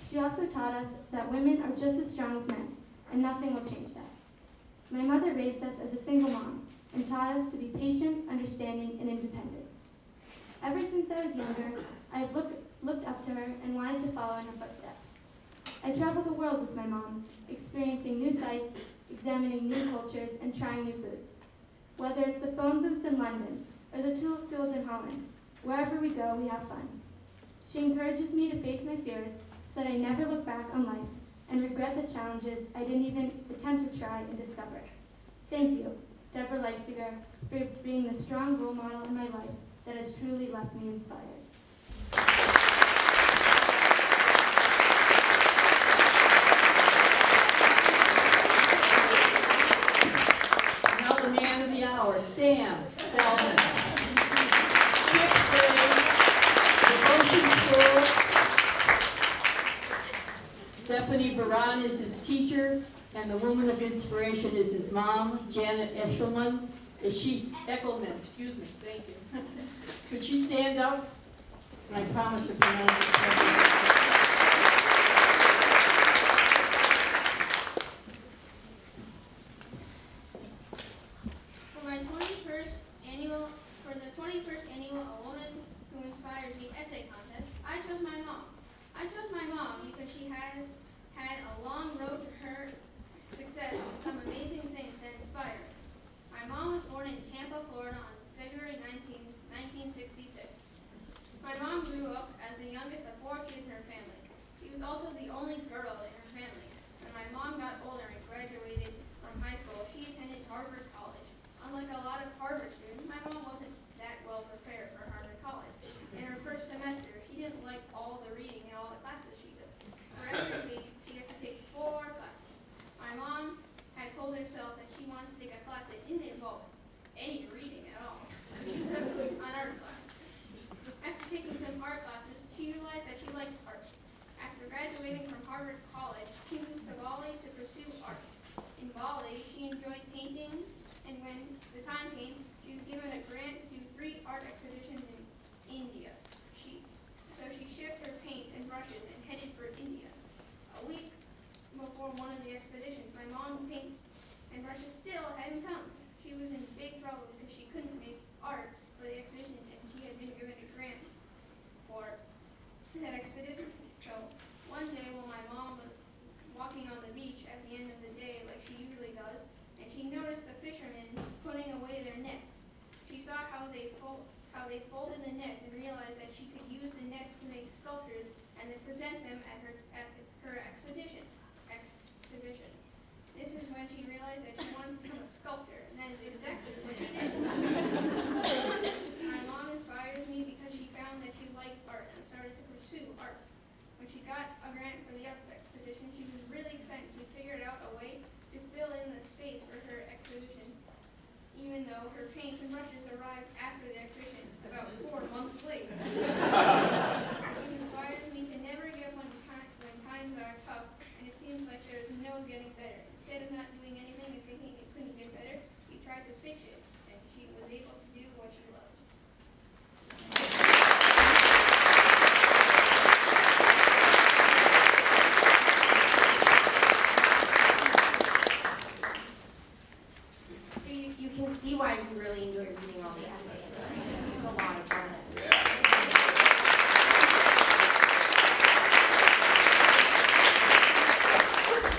She also taught us that women are just as strong as men, and nothing will change that. My mother raised us as a single mom and taught us to be patient, understanding, and independent. Ever since I was younger, I have looked up to her and wanted to follow in her footsteps. I traveled the world with my mom, experiencing new sights, examining new cultures, and trying new foods. Whether it's the phone booths in London or the tulip fields in Holland, wherever we go, we have fun. She encourages me to face my fears so that I never look back on life and regret the challenges I didn't even attempt to try and discover. Thank you, Deborah Leipziger, for being the strong role model in my life that has truly left me inspired. Now the man of the hour, Sam Feldman. 6th grade, devotion school. Stephanie Baran is his teacher, and the woman of inspiration is his mom, Janet Echelman. Echelman, excuse me, thank you. Could you stand up? And I promise to pronounce it correctly. For the 21st annual A Woman Who Inspires Me essay contest, I chose my mom. I chose my mom because she has had a long road to her success and some amazing things that inspire her. My mom was born in Tampa, Florida on February 19, 1966. My mom grew up as the youngest of 4 kids in her family. She was also the only girl in her family. When my mom got older and graduated from high school, she attended Harvard College. Unlike a lot of Harvard students, my mom wasn't that well prepared for Harvard College. In her first semester, she didn't like all the reading and all the classes she took. For every week, she had to take 4 classes. My mom had told herself that she wanted to take a class that didn't involve any reading at all. She took an art class. After taking some art classes, she realized that she liked art. After graduating from Harvard College, she moved to Bali to pursue art. In Bali, she enjoyed painting, and when the time came, she was given a grant to do 3 art exhibitions in India. So she shipped her paints and brushes and headed for India. A week before one of the expeditions, my mom's paints and brushes still hadn't come. She was in big trouble because she couldn't make art for the expedition, and she had been given a grant for that expedition. So one day while my mom was walking on the beach at the end of the day like she usually does, and she noticed the fishermen putting away their nets. She saw how they folded the nets and realized that she could use the nets to make sculptures and then present them at her exhibition. This is when she realized that she wanted to become a sculptor, and that is exactly what she did. My mom inspired me because she found that she liked art and started to pursue art. When she got a grant for the art expedition, she was really excited. She figured out a way to fill in the space for her exhibition, even though her paints and brushes arrived after the exhibition, about 4 months late. She inspires me to never give up when times are tough, and it seems like there's no getting better. Instead of not doing anything and thinking it couldn't get better, she tried to fix it, and she was able to do what she loved. So you can see why we really enjoy reading all the essays, right? It's a lot of fun.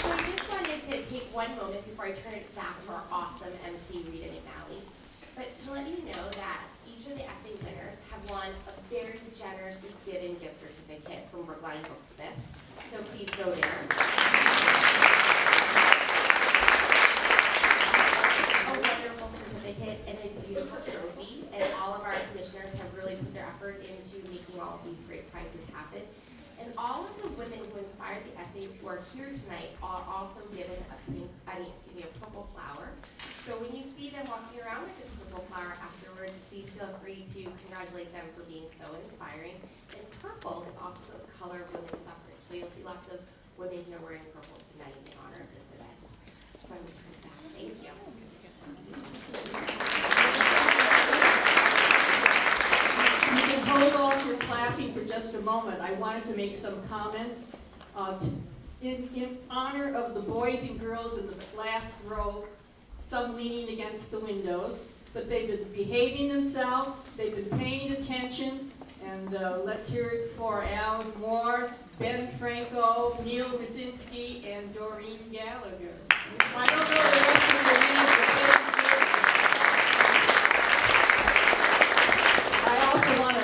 So I just wanted to take one moment before I turn it back to our awesome MC, Rita McNally, but to let you know that each of the essay winners have won a very generously given gift certificate from Brookline Booksmith. So please go there. A wonderful certificate and a beautiful trophy, and all of our commissioners have really put their effort into making all of these great prizes happen. And all of the women who inspired the essays who are here tonight are also given a purple flower. So when you see them walking around with this purple flower afterwards, please feel free to congratulate them for being so inspiring. And purple is also the color of women's suffrage. So you'll see lots of women here wearing purple tonight in honor of this event. So I'm going to turn it back. Thank you. clapping for just a moment, I wanted to make some comments in honor of the boys and girls in the last row, some leaning against the windows, but they've been behaving themselves, they've been paying attention, and let's hear it for Alan Morse, Ben Franco, Neil Brzezinski, and Doreen Gallagher. I don't know the rest of the names, but I also want to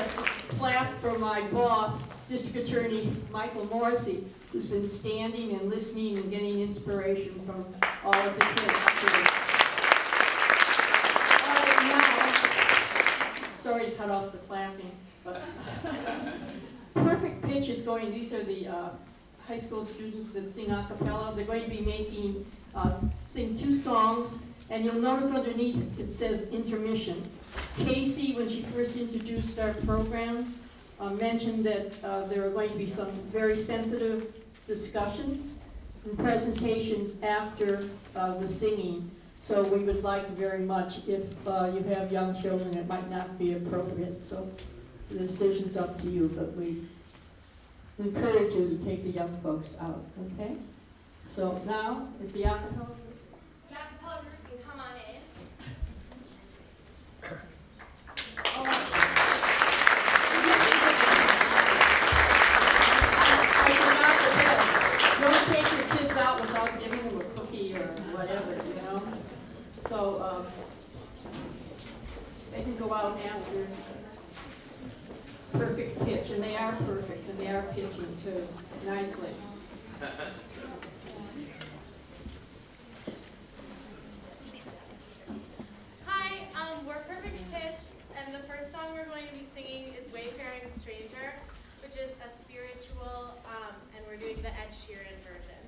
clap for my boss, District Attorney Michael Morrissey, who's been standing and listening and getting inspiration from all of the kids. All right, now, sorry to cut off the clapping, but Perfect Pitch is going, these are the high school students that sing a cappella. They're going to be making, sing 2 songs, and you'll notice underneath it says intermission. Casey, when she first introduced our program, mentioned that there are going to be some very sensitive discussions and presentations after the singing. So we would like very much, if you have young children, it might not be appropriate. So the decision's up to you, but we encourage you to take the young folks out, okay? So now, is the acapella? The acapella group can come on in. Don't take your kids out without giving them a cookie or whatever, you know? So they can go out after Perfect Pitch, and they are perfect, and they are pitching too, nicely. Hi, we're Perfect Pitch, and the first song we're going to be singing is Wayfaring Stranger, which is a spiritual, and we're doing the Ed Sheeran version.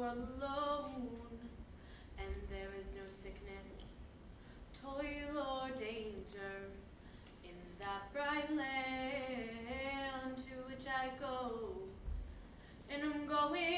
alone, and there is no sickness, toil or danger in that bright land to which I go, and I'm going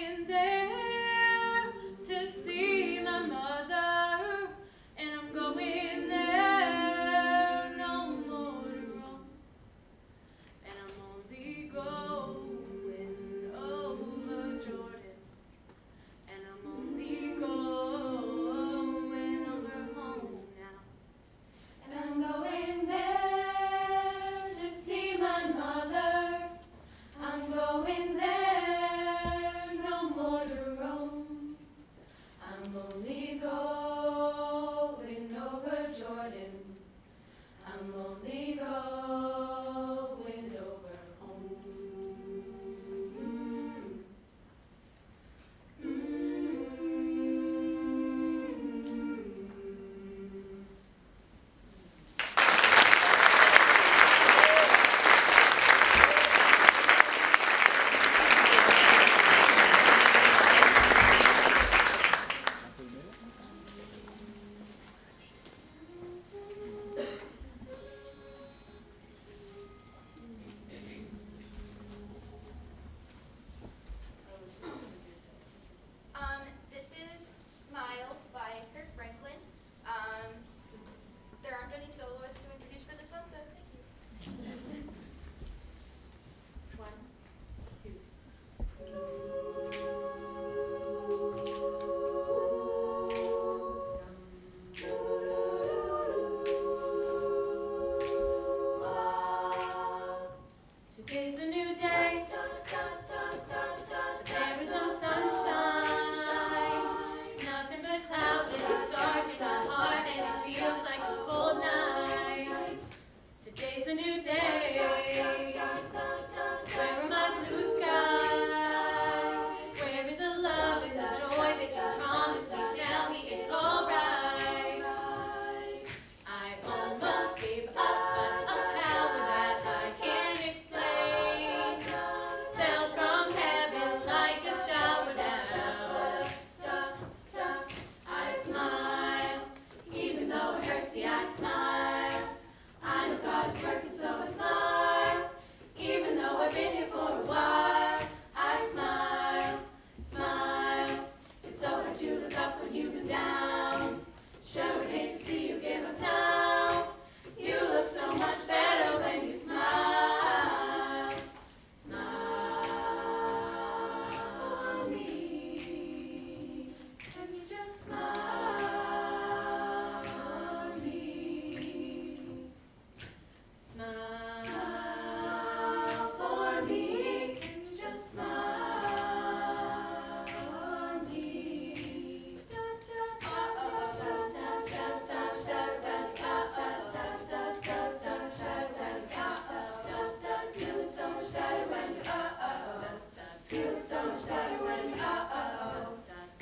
You look so much better when you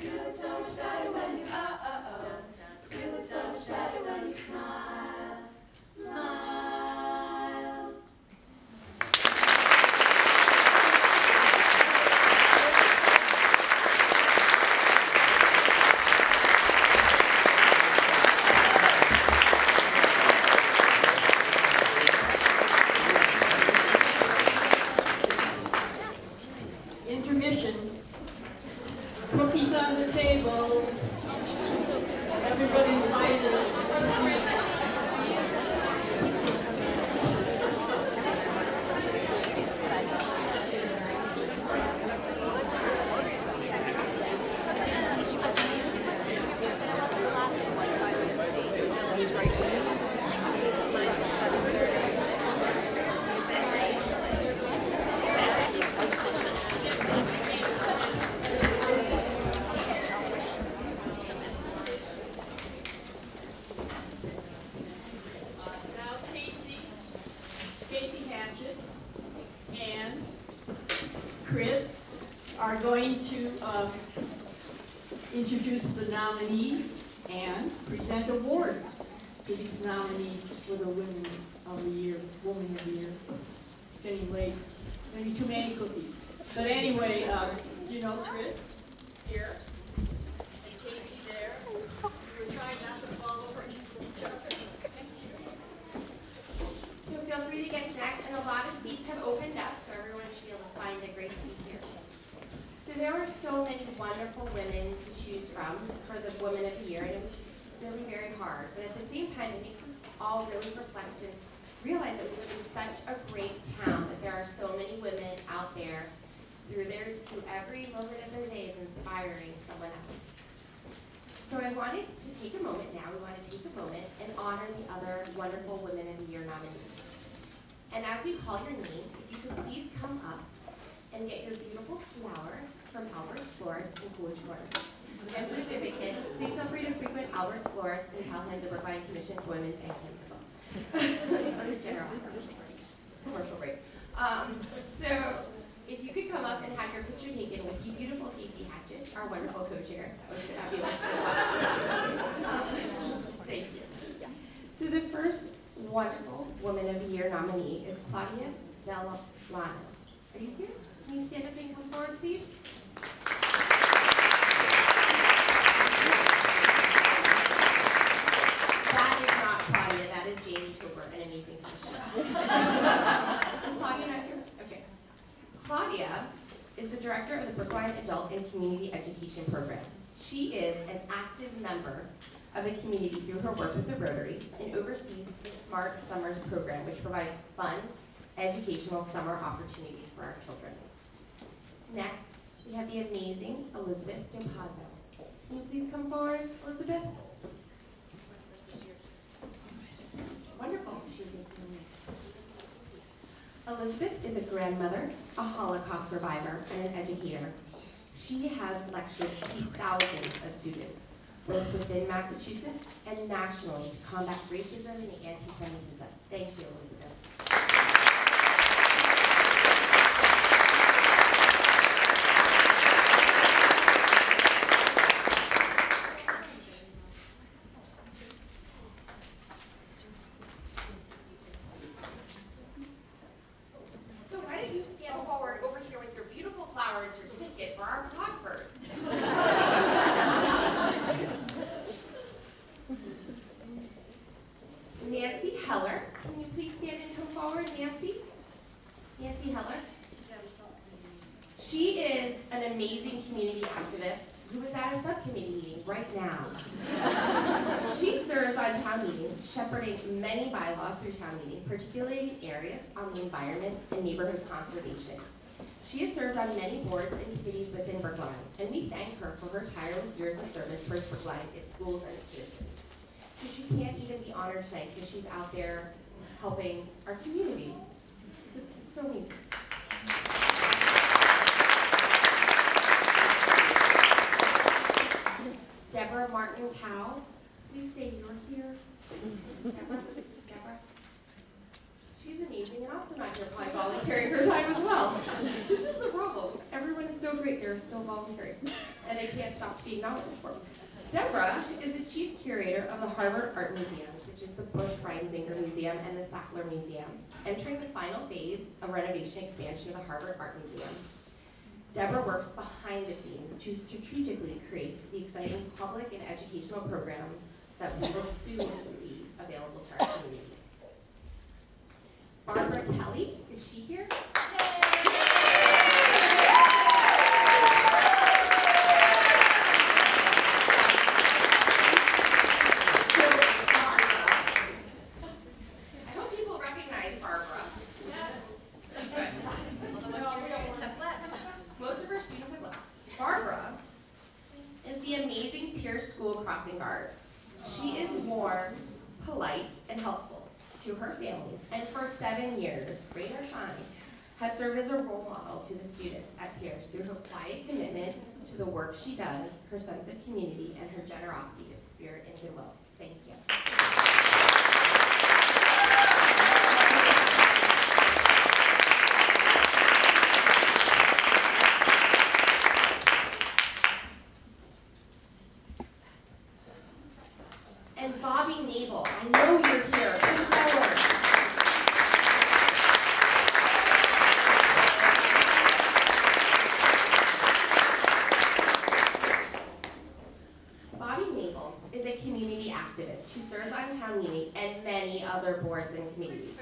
You look so much better when you You look so much better when you smile. Smile. Intermission. Cookies on the table. Everybody invited. Now Casey Hatchett and Chris are going to introduce the nominees and present awards to these nominees for the Women of the Year, Woman of the Year. Getting late, maybe too many cookies. But anyway, you know Chris here and Casey there. We're trying not to fall over each other. So feel free to get snacks, and a lot of seats have opened up, so everyone should be able to find a great seat here. So there were so many wonderful women to choose from for the Woman of the Year, and it was really very hard. But at the same time, it makes us all really reflect and realize that we live in such a great town, that there are so many women out there through every moment of their days inspiring someone else. So I wanted to take a moment now, we want to take a moment and honor the other wonderful Women of the Year nominees. And as we call your name, if you could please come up and get your beautiful flower from Albert's Florist and Couture and certificate. Please feel free to frequent Albert's Florist and tell him the Brookline Commission for Women thank him as well. On his generosity. Commercial break. So if you could come up and have your picture taken with you beautiful Casey Hatchett, our wonderful co-chair, that would be fabulous. Thank you. So the first wonderful Woman of the Year nominee is Claudia Delano. Are you here? Can you stand up and come forward, please? That is not Claudia, that is Jamie Cooper, an amazing commissioner. Is Claudia not here? Okay. Claudia is the director of the Brookline Adult and Community Education Program. She is an active member of the community through her work with the Rotary and oversees the Smart Summers program, which provides fun, educational summer opportunities for our children. Next, we have the amazing Elizabeth Dupazo. Can you please come forward, Elizabeth? Wonderful. Elizabeth is a grandmother, a Holocaust survivor, and an educator. She has lectured to thousands of students, both within Massachusetts and nationally, to combat racism and anti-Semitism. Thank you, Elizabeth. So why don't you stand forward over here with your beautiful flower and certificate for our photographers? Nancy Heller, can you please stand and come forward, Nancy? Nancy Heller. She is an amazing community activist who is at a subcommittee meeting right now. She serves on town meeting, shepherding many bylaws through town meeting, particularly in areas on the environment and neighborhood conservation. She has served on many boards and committees within Brookline, and we thank her for her tireless years of service for Brookline, its schools, and its citizens. So she can't even be honored tonight because she's out there helping our community. So, it's so amazing. Deborah Martin Cow, please say you're here. Deborah? She's amazing and also not here, probably volunteering her time as well. This is the problem. Everyone great, they're still volunteering, and they can't stop being acknowledged for them. Deborah is the chief curator of the Harvard Art Museum, which is the Bush Reinzinger Museum and the Sackler Museum, entering the final phase of renovation expansion of the Harvard Art Museum. Deborah works behind the scenes to strategically create the exciting public and educational programs that we will soon see available to our community. Barbara Kelly, is she here? She is warm, polite, and helpful to her families, and for 7 years, rain or shine, has served as a role model to the students at Pierce through her quiet commitment to the work she does, her sense of community, and her generosity of spirit and goodwill. Thank you. And Bobby Nabel, I know you're here. Come forward. Bobby Nabel is a community activist who serves on town meeting and many other boards and committees,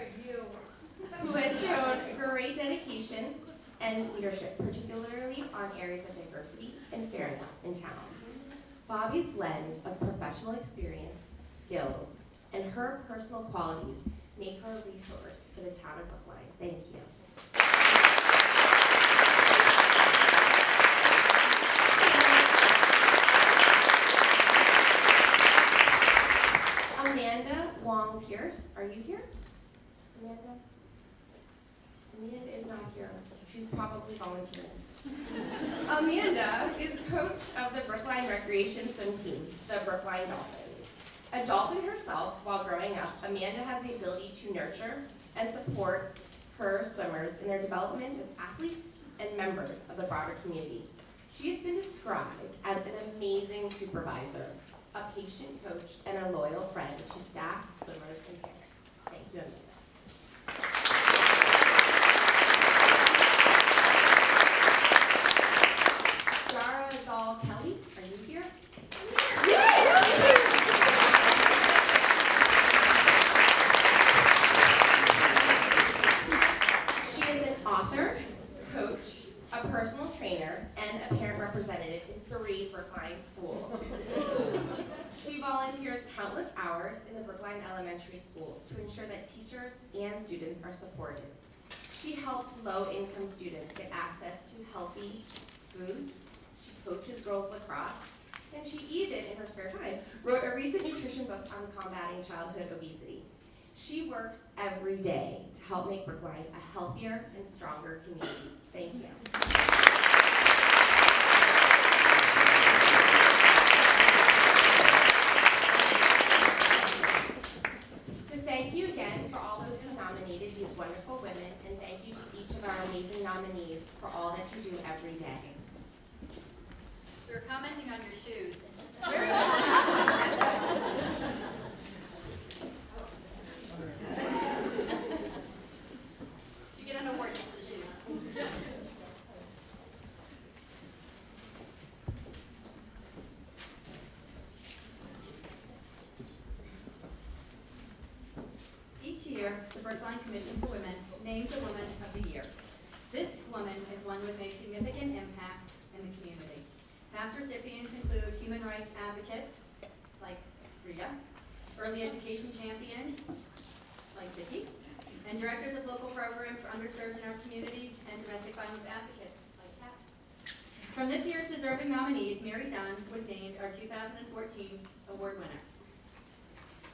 who has shown great dedication and leadership, particularly on areas of diversity and fairness in town. Bobby's blend of professional experience, skills, and her personal qualities make her a resource for the town of Brookline. Thank you. Amanda Wong Pierce, are you here? Amanda? Amanda is not here. She's probably volunteering. Amanda is coach of the Brookline Recreation Swim Team, the Brookline Dolphins. A dolphin herself while growing up, Amanda has the ability to nurture and support her swimmers in their development as athletes and members of the broader community. She has been described as an amazing supervisor, a patient coach, and a loyal friend to staff, swimmers, and parents. Thank you, Amanda. Zal Kelly, are you here? She is an author, coach, a personal trainer, and a parent representative in 3 Brookline schools. She volunteers countless hours in the Brookline elementary schools to ensure that teachers and students are supported. She helps low-income students get access to healthy foods. She coaches girls lacrosse, and she even, in her spare time, wrote a recent nutrition book on combating childhood obesity. She works every day to help make Brookline a healthier and stronger community. Thank you. So thank you again for all those who nominated these wonderful women, and thank you to each of our amazing nominees for all that you do every day. You're commenting on your shoes. You get an award for the shoes. Each year, the Brookline Commission for Women names a Woman of the Year. This woman is one who has made significant impact in the community. Past recipients include human rights advocates, like Rita, early education champions, like Vicki, and directors of local programs for underserved in our community, and domestic violence advocates, like Kat. From this year's deserving nominees, Mary Dunn was named our 2014 award winner.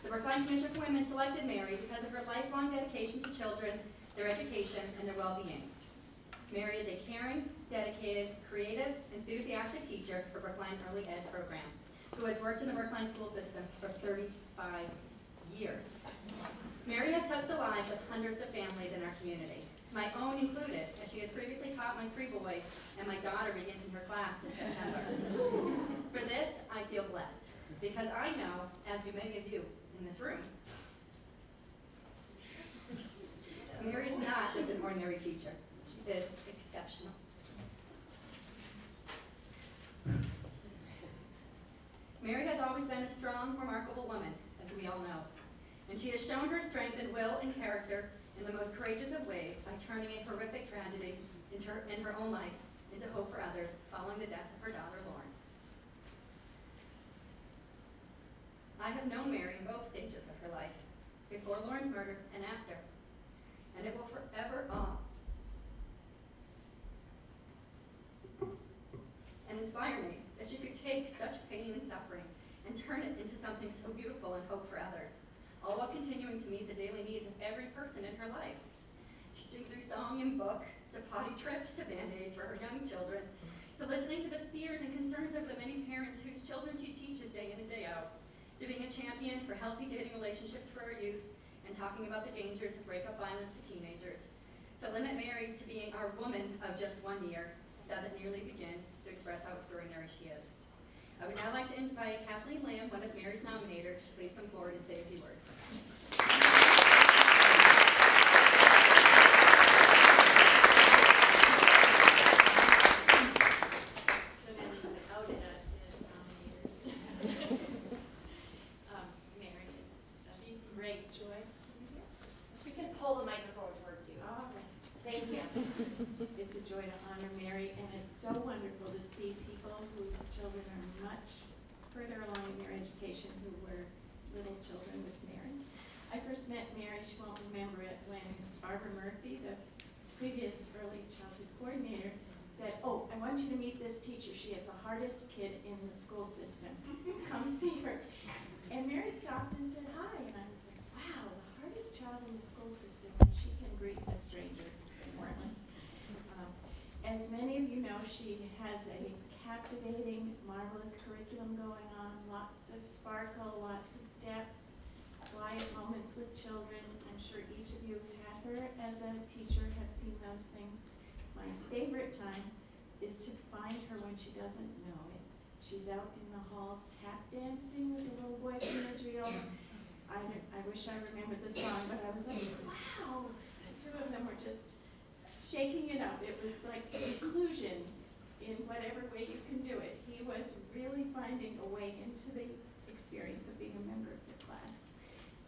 The Brookline Commission for Women selected Mary because of her lifelong dedication to children, their education, and their well-being. Mary is a caring, dedicated, creative, enthusiastic teacher for Brookline Early Ed program, who has worked in the Brookline school system for 35 years. Mary has touched the lives of hundreds of families in our community, my own included, as she has previously taught my 3 boys, and my daughter begins class this September. For this, I feel blessed, because I know, as do many of you in this room, Mary is not just an ordinary teacher. She is exceptional. Mary has always been a strong, remarkable woman, as we all know, and she has shown her strength in will and character in the most courageous of ways by turning a horrific tragedy in her own life into hope for others following the death of her daughter, Lauren. I have known Mary in both stages of her life, before Lauren's murder and after, and it will forever and inspire me that she could take such pain and suffering and turn it into something so beautiful and hope for others, all while continuing to meet the daily needs of every person in her life, teaching through song and book, to potty trips, to Band-Aids for her young children, to listening to the fears and concerns of the many parents whose children she teaches day in and day out, to being a champion for healthy dating relationships for our youth, and talking about the dangers of breakup violence to teenagers. To limit Mary to being our woman of just 1 year doesn't nearly begin to express how extraordinary she is. I would now like to invite Kathleen Lamb, one of Mary's nominators, to please come forward and say a few words. So many outed us as nominators. Mary, it's a great joy. You can pull the microphone towards you. All right. Thank you. It's a joy to honor Mary, and it's so wonderful to see people whose children are much further along in their education who were little children with Mary. I first met Mary, she won't remember it, when Barbara Murphy, the previous early childhood coordinator, said, "Oh, I want you to meet this teacher. She is the hardest kid in the school system. Come see her." And Mary stopped and said hi, and I was like, wow, the hardest child in the school system, and she can greet a stranger so warmly. As many of you know, she has a captivating, marvelous curriculum going on, lots of sparkle, lots of depth, quiet moments with children. I'm sure each of you have had her as a teacher, have seen those things. My favorite time is to find her when she doesn't know it. She's out in the hall tap dancing with a little boy from Israel. I wish I remembered the song, but I was like, wow! The two of them were just shaking it up. It was like inclusion in whatever way you can do it. He was really finding a way into the experience of being a member of the class.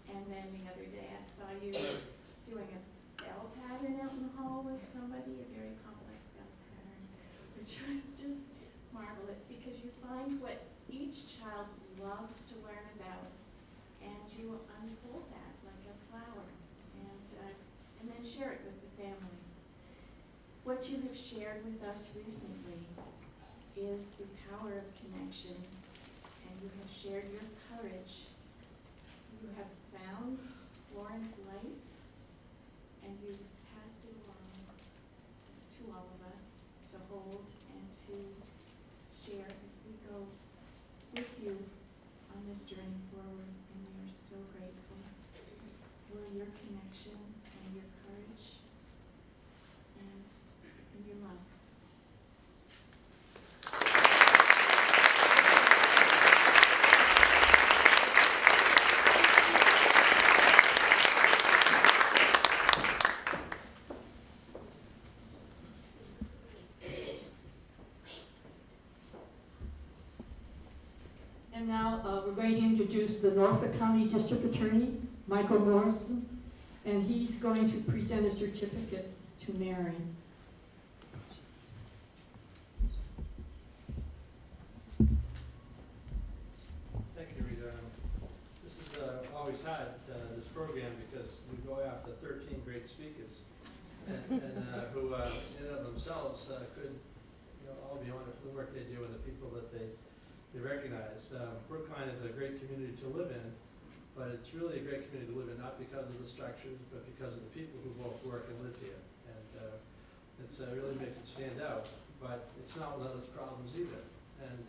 And then the other day I saw you doing a bell pattern out in the hall with somebody, a very complex bell pattern, which was just marvelous because you find what each child loves to learn about, and you unfold that like a flower, and then share it with the families. What you have shared with us recently is the power of connection, and you have shared your courage. You have found Lauren's light, and you've passed it along to all of us to hold and to share as we go with you on this journey forward. And we are so grateful for your connection and your courage and your love. And now we're going to introduce the Norfolk County District Attorney, Michael Morrison, and he's going to present a certificate to Mary. Thank you, Rita. This is always hard, this program, because we go after 13 great speakers and who in and of themselves could all be honored for the work they do and the people that they recognize. Brookline is a great community to live in, but it's really a great community to live in, not because of the structures, but because of the people who both work and live here. And it really makes it stand out, but it's not without its problems either. And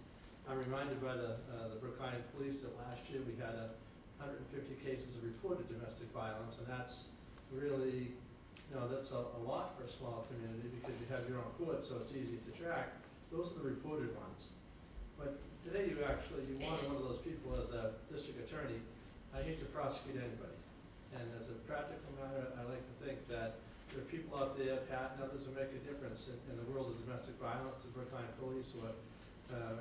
I'm reminded by the Brookline Police that last year we had 150 cases of reported domestic violence, and that's really, that's a lot for a small community because you have your own court, so it's easy to track. Those are the reported ones. But today you wanted one of those people as a district attorney. I hate to prosecute anybody. And as a practical matter, I like to think that there are people out there, Pat and others, who make a difference in the world of domestic violence. The Brookline Police, who are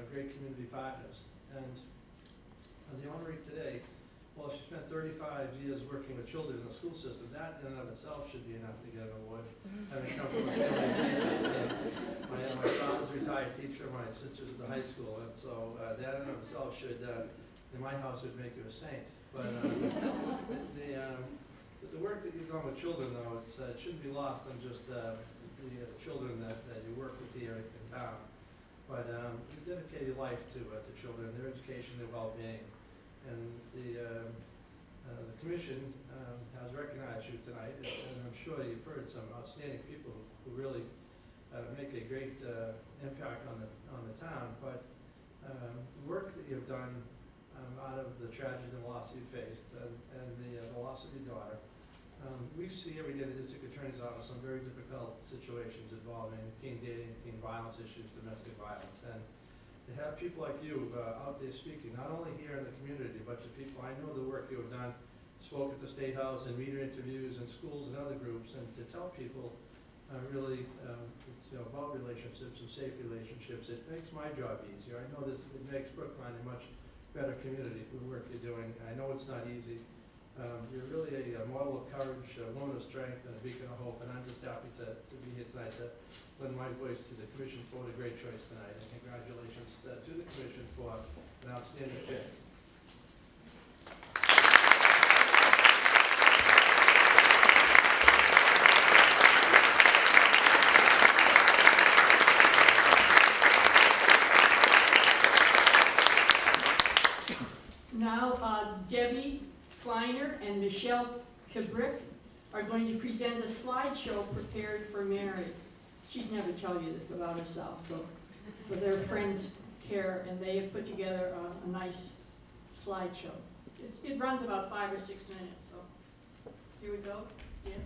great community partners. And the honoree today, well, she spent 35 years working with children in the school system. That in and of itself should be enough to get an award. Having come from a family of teachers, my father's a retired teacher, my sister's at the high school, and so that in and of itself should, in my house, would make you a saint. But the work that you've done with children, though, it shouldn't be lost on just the children that you work with here in town. But you dedicate your life to children, their education, their well-being. And the commission has recognized you tonight, and I'm sure you've heard some outstanding people who really make a great impact on the town. But the work that you've done out of the tragedy and loss you faced, and the loss of your daughter, we see every day in the district attorney's office some very difficult situations involving teen dating, teen violence issues, domestic violence. And to have people like you out there speaking, not only here in the community, but to people, I know the work you have done, spoke at the State House and media interviews in schools and other groups, and to tell people really it's about relationships and safe relationships. It makes my job easier. I know it makes Brookline a much better community for the work you're doing. I know it's not easy. You're really a model of courage, a woman of strength, and a beacon of hope, and I'm just happy to be here tonight to lend my voice to the commission for a great choice tonight, and congratulations to the commission for an outstanding pick. Now, Debbie Kleiner and Michelle Kubrick are going to present a slideshow prepared for Mary. She'd never tell you this about herself, so for their friends' care, and they have put together a nice slideshow. It runs about 5 or 6 minutes, so here we go. Yes.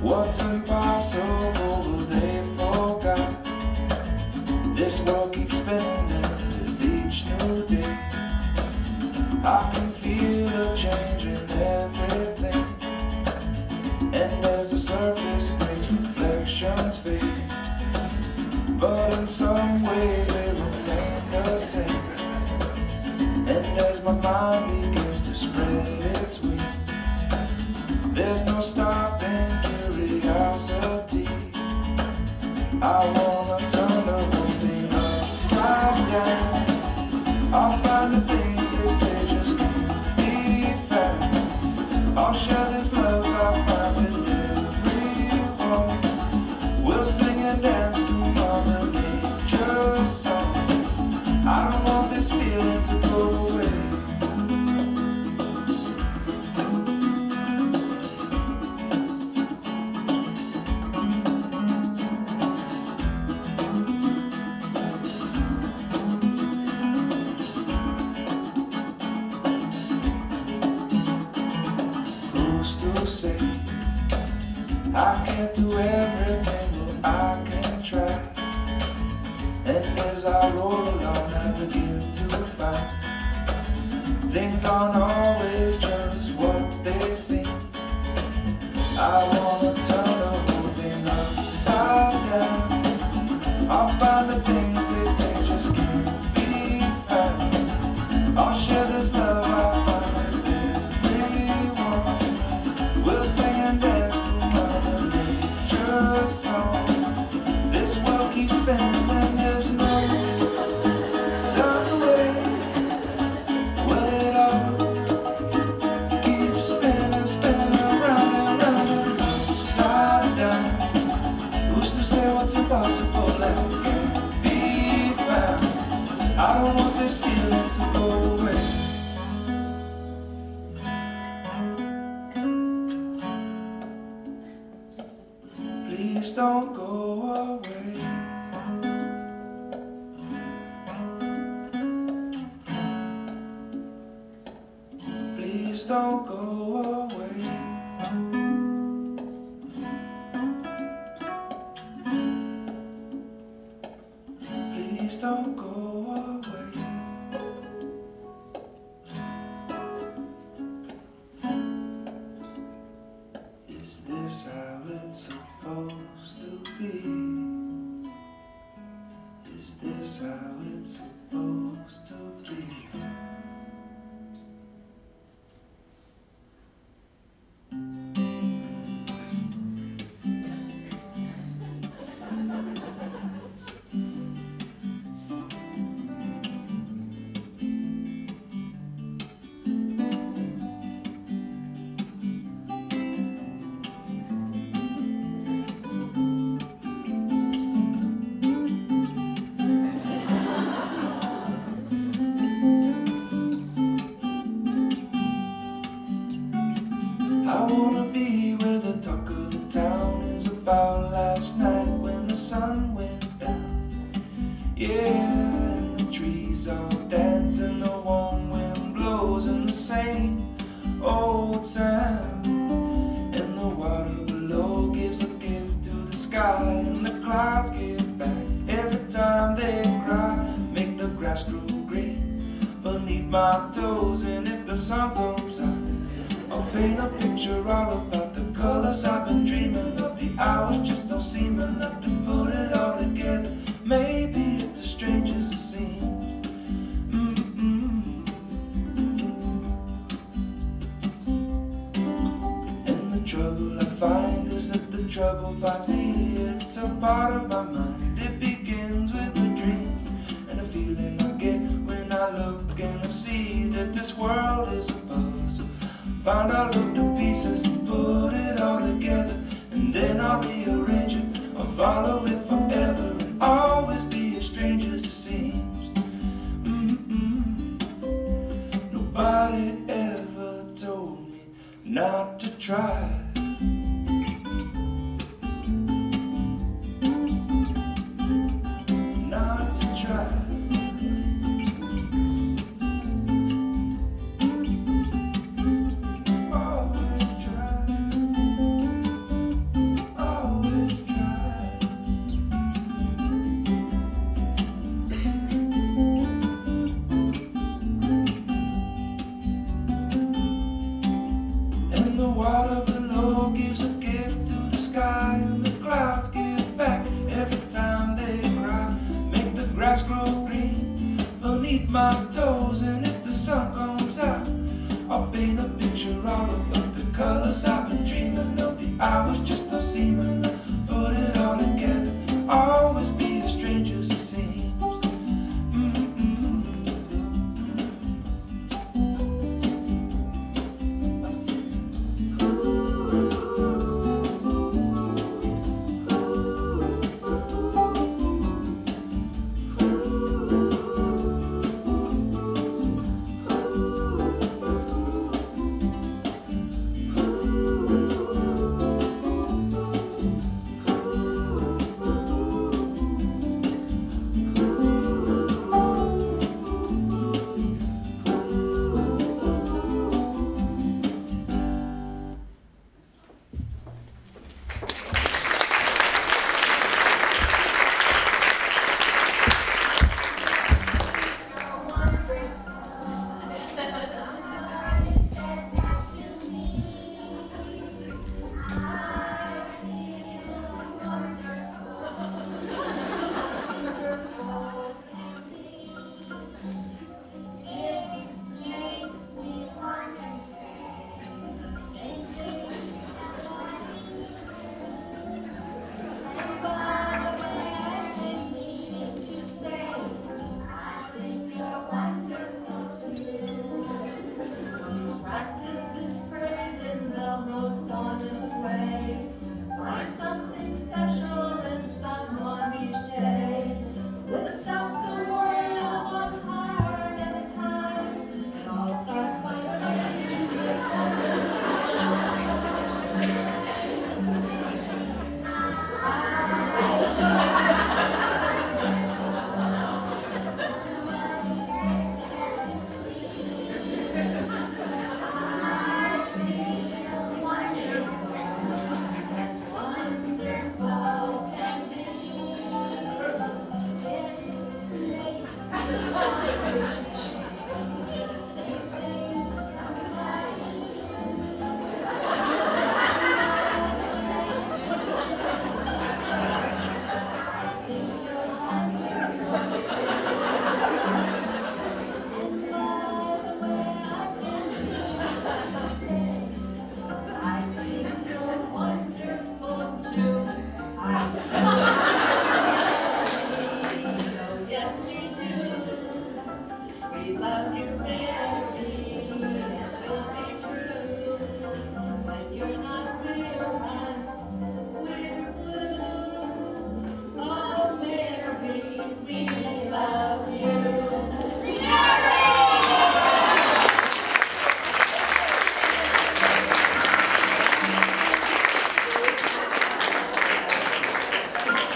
What's impossible they forgot. This world keeps spinning with each new day. I can feel a change in everything, and as the surface breaks, reflections fade, but in some ways they remain the same. And as my mind begins to spread its wings, there's no stopping curiosity. I wanna turn the whole thing upside down. I'll find the things they say just can't be found. I'll share this love I find with everyone. We'll sing and dance to Mother Nature's songs. I don't want this feeling to go away. I can't do everything, but I can try. And as I roll along, I begin to find things aren't always just what they seem. I wanna turn the whole thing upside down. I'll find the things they say just can't be found. I'll share this love I find with everyone. We'll sing and dance song. This world keeps spinning and there's no time to wait. Will it all Who's to say what's impossible and can't be found? I don't want this feeling to go away. Please don't go away. Please don't go away. Please don't go away. Is this how it's supposed to be? Is this how it's supposed to be? I wanna be where the talk of the town is about last night when the sun went down. Yeah, and the trees all dance and the warm wind blows in the same old sound. And the water below gives a gift to the sky, and the clouds give back every time they cry. Make the grass grow green beneath my toes, and if the sun comes out, I'll paint a picture all about the colors I've been dreaming of. The hours just don't seem enough to put it all together. Maybe it's as strange as it seems. And the trouble I find is that the trouble finds me. It's a part of my mind. It begins with a dream and a feeling I get when I look and I see that this world is a puzzle. Find all of the pieces and put it all together, and then I'll rearrange it. I'll follow it forever and always be as strange as it seems. Nobody ever told me not to try. Not to try. The water below gives a gift to the sky, and the clouds give back every time they cry. Make the grass grow green beneath my toes, and if the sun comes out, I'll paint a picture all about the colors I've been dreaming of. The hours just don't seem enough. Put it all together, always be as strange as it seems.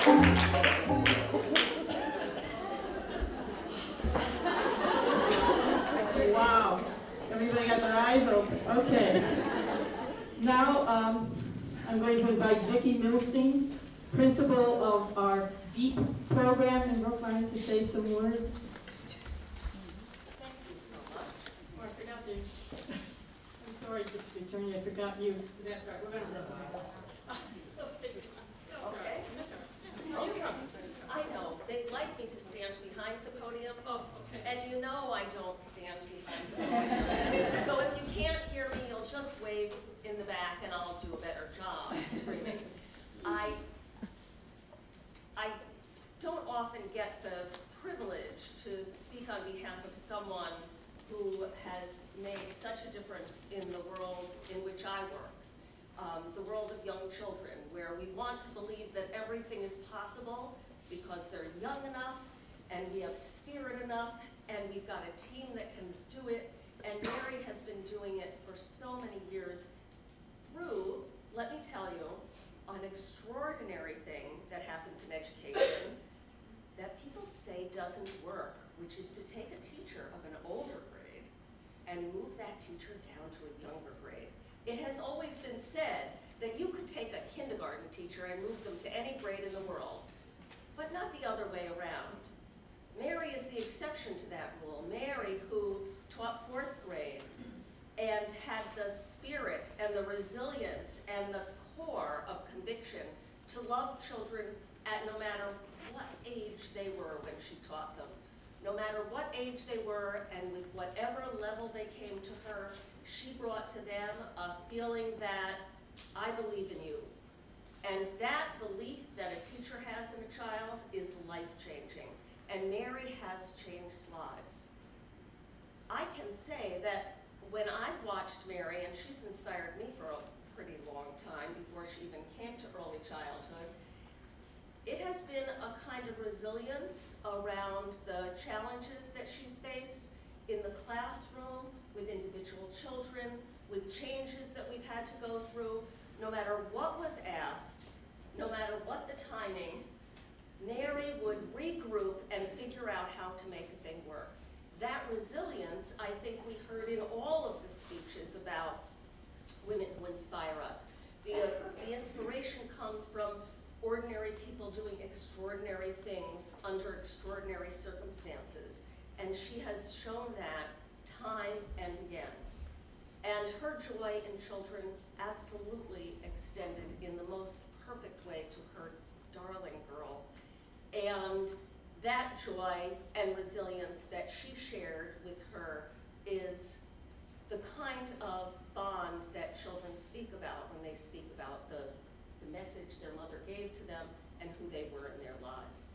Wow. Everybody got their eyes open. Okay. Now, I'm going to invite Vicki Milstein, principal of our BEAT program in Brookline, to say some words. Thank you so much. Oh, I forgot you. I'm sorry, Attorney, I forgot you. That's right. We're going to miss you. Okay. I know, they'd like me to stand behind the podium. Oh, okay. And you know I don't stand behind the podium. So if you can't hear me, you'll just wave in the back and I'll do a better job screaming. I don't often get the privilege to speak on behalf of someone who has made such a difference in the world in which I work. The world of young children, where we want to believe that everything is possible because they're young enough and we have spirit enough and we've got a team that can do it. And Mary has been doing it for so many years through, let me tell you, an extraordinary thing that happens in education that people say doesn't work, which is to take a teacher of an older grade and move that teacher down to a younger grade. It has always been said that you could take a kindergarten teacher and move them to any grade in the world, but not the other way around. Mary is the exception to that rule. Mary, who taught 4th grade and had the spirit and the resilience and the core of conviction to love children at no matter what age they were when she taught them. No matter what age they were and with whatever level they came to her, she brought to them a feeling that I believe in you. And that belief that a teacher has in a child is life-changing. And Mary has changed lives. I can say that when I've watched Mary, and she's inspired me for a pretty long time before she even came to early childhood, it has been a kind of resilience around the challenges that she's faced in the classroom, with individual children, with changes that we've had to go through. No matter what was asked, no matter what the timing, Mary would regroup and figure out how to make a thing work. That resilience, I think we heard in all of the speeches about women who inspire us. The inspiration comes from ordinary people doing extraordinary things under extraordinary circumstances. And she has shown that time and again. And her joy in children absolutely extended in the most perfect way to her darling girl. And that joy and resilience that she shared with her is the kind of bond that children speak about when they speak about the message their mother gave to them and who they were in their lives.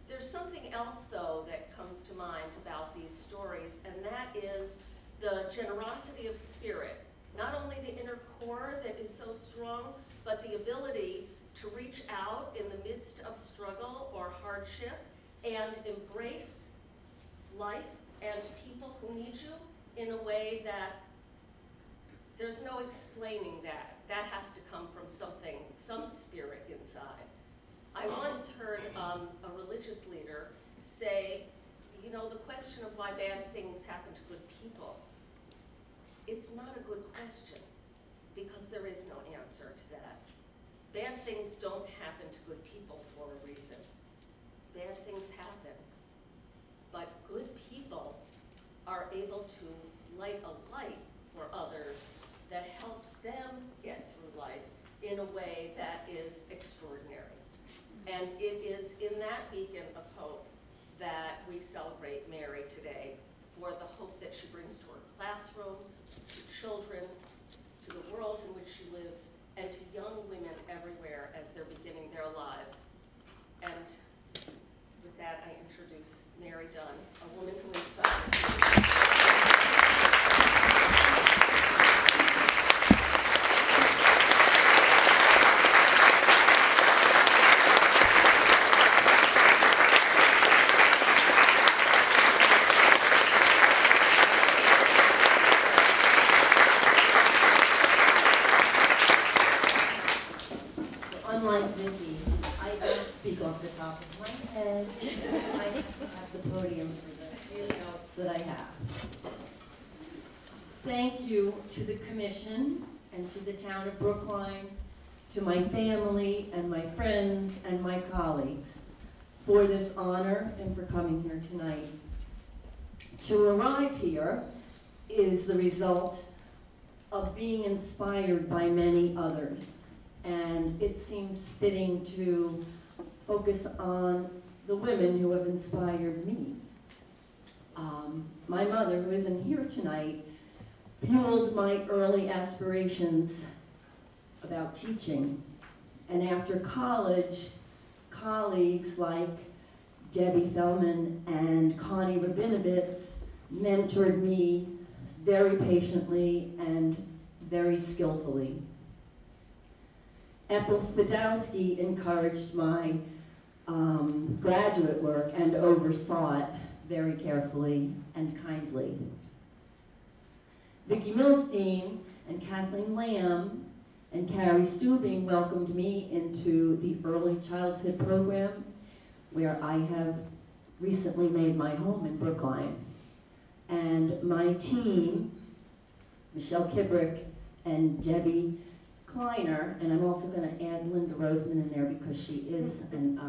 There's something else, though, that comes to mind about these stories, and that is the generosity of spirit. Not only the inner core that is so strong, but the ability to reach out in the midst of struggle or hardship and embrace life and people who need you in a way that there's no explaining that. That has to come from something, some spirit inside. I once heard a religious leader say, you know, the question of why bad things happen to good people, it's not a good question because there is no answer to that. Bad things don't happen to good people for a reason. Bad things happen, but good people are able to light a light for others that helps them get through life in a way that is extraordinary. And it is in that beacon of hope that we celebrate Mary today, for the hope that she brings to her classroom, to children, to the world in which she lives, and to young women everywhere as they're beginning their lives. And with that, I introduce Mary Dunn, a woman who inspires. Unlike Vicki, I don't speak speak off the top of my head. I have to have the podium for the few notes that I have. Thank you to the commission and to the town of Brookline, to my family and my friends and my colleagues for this honor and for coming here tonight. To arrive here is the result of being inspired by many others, and it seems fitting to focus on the women who have inspired me. My mother, who isn't here tonight, fueled my early aspirations about teaching, and after college, colleagues like Debbie Feldman and Connie Rabinovitz mentored me very patiently and very skillfully. Ethel Sadowski encouraged my graduate work and oversaw it very carefully and kindly. Vicki Milstein and Kathleen Lamb and Carrie Stubing welcomed me into the early childhood program, where I have recently made my home in Brookline. And my team, Michelle Kibrick and Debbie Kleiner, and I'm also going to add Linda Roseman in there because she is an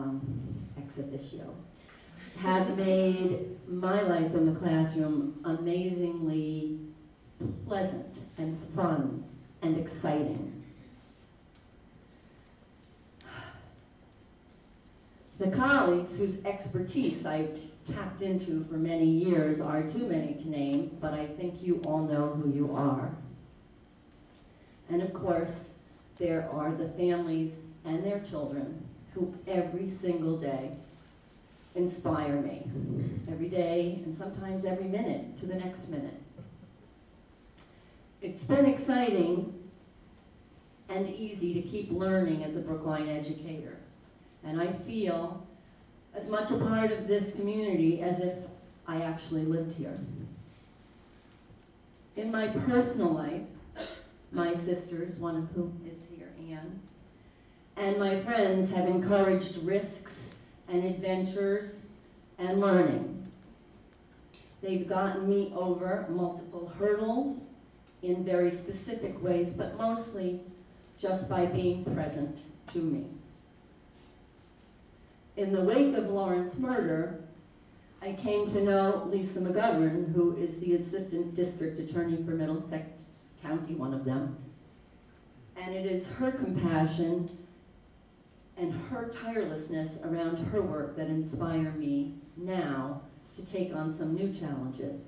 ex officio, have made my life in the classroom amazingly pleasant and fun and exciting. The colleagues whose expertise I've tapped into for many years are too many to name, but I think you all know who you are. And of course, there are the families and their children who every single day inspire me. Every day, and sometimes every minute to the next minute. It's been exciting and easy to keep learning as a Brookline educator. And I feel as much a part of this community as if I actually lived here. In my personal life, my sisters, one of whom is here, Anne, and my friends have encouraged risks and adventures and learning. They've gotten me over multiple hurdles in very specific ways, but mostly just by being present to me. In the wake of Lauren's murder, I came to know Lisa McGovern, who is the Assistant District Attorney for Middlesex County, one of them. And it is her compassion and her tirelessness around her work that inspire me now to take on some new challenges.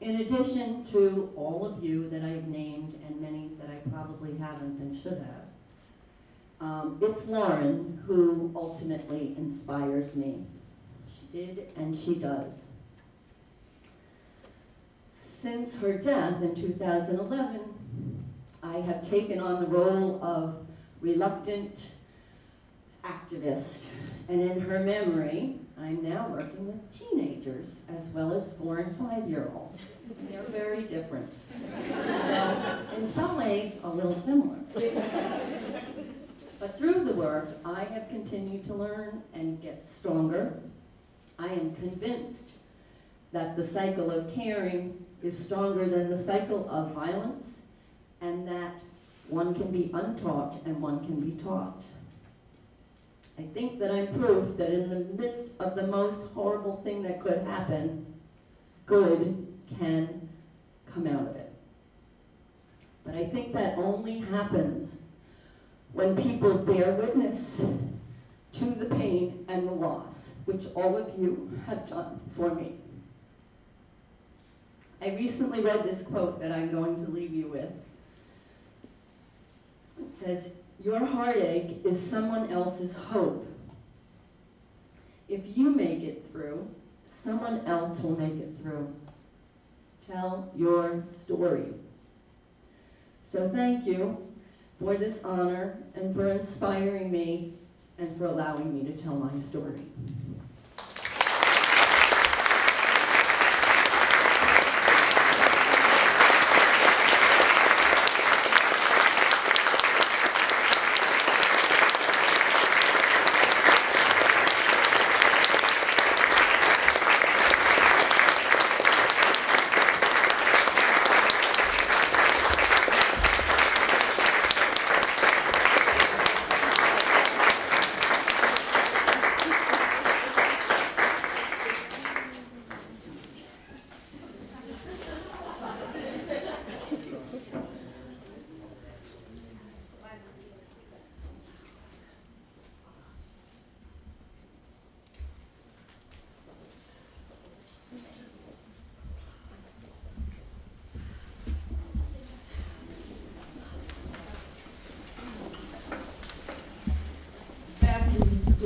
In addition to all of you that I've named and many that I probably haven't and should have, it's Lauren who ultimately inspires me. She did and she does. Since her death in 2011, I have taken on the role of reluctant activist. And in her memory, I'm now working with teenagers as well as 4- and 5-year-olds. They're very different. In some ways, a little similar. But through the work, I have continued to learn and get stronger. I am convinced that the cycle of caring is stronger than the cycle of violence, and that one can be untaught and one can be taught. I think that I'm proof that in the midst of the most horrible thing that could happen, good can come out of it. But I think that only happens when people bear witness to the pain and the loss, which all of you have done for me. I recently read this quote that I'm going to leave you with. It says, "Your heartache is someone else's hope. If you make it through, someone else will make it through. Tell your story." So thank you for this honor and for inspiring me and for allowing me to tell my story.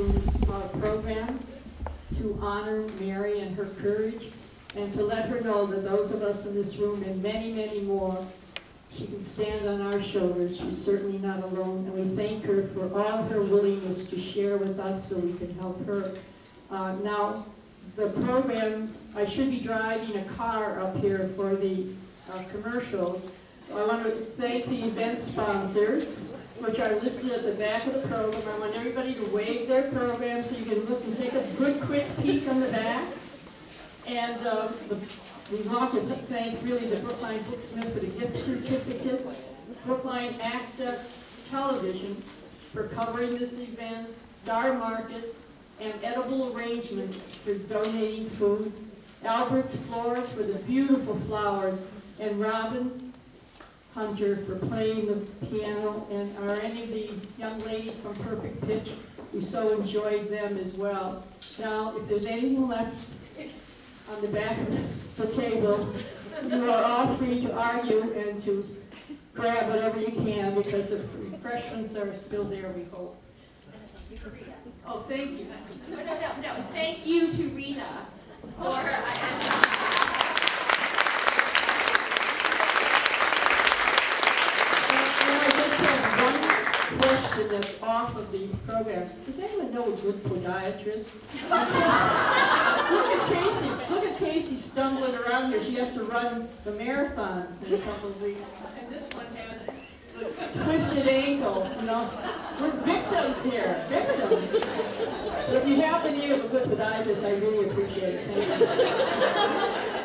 Women's program to honor Mary and her courage, and to let her know that those of us in this room and many, many more, she can stand on our shoulders. She's certainly not alone, and we thank her for all her willingness to share with us so we can help her. Now, the program, I should be driving a car up here for the commercials. I want to thank the event sponsors, which are listed at the back of the program. I want everybody to wave their program so you can look and take a good, quick peek on the back. And we want to thank really the Brookline Booksmith for the gift certificates, Brookline Access Television for covering this event, Star Market, and Edible Arrangements for donating food, Albert's Florist for the beautiful flowers, and Robin Hunter for playing the piano, and are any of the young ladies from Perfect Pitch. We so enjoyed them as well. Now, if there's anything left on the back of the table, you are all free to argue and to grab whatever you can, because the refreshments are still there, we hope. Oh, thank you. No. Thank you to Rita for question that's off of the program. Does anyone know a good podiatrist? Look at Casey stumbling around here. She has to run the marathon in a couple of weeks. And this one has a twisted ankle, you know. We're victims here, victims. But if you happen to have a good podiatrist, I really appreciate it. Thank you.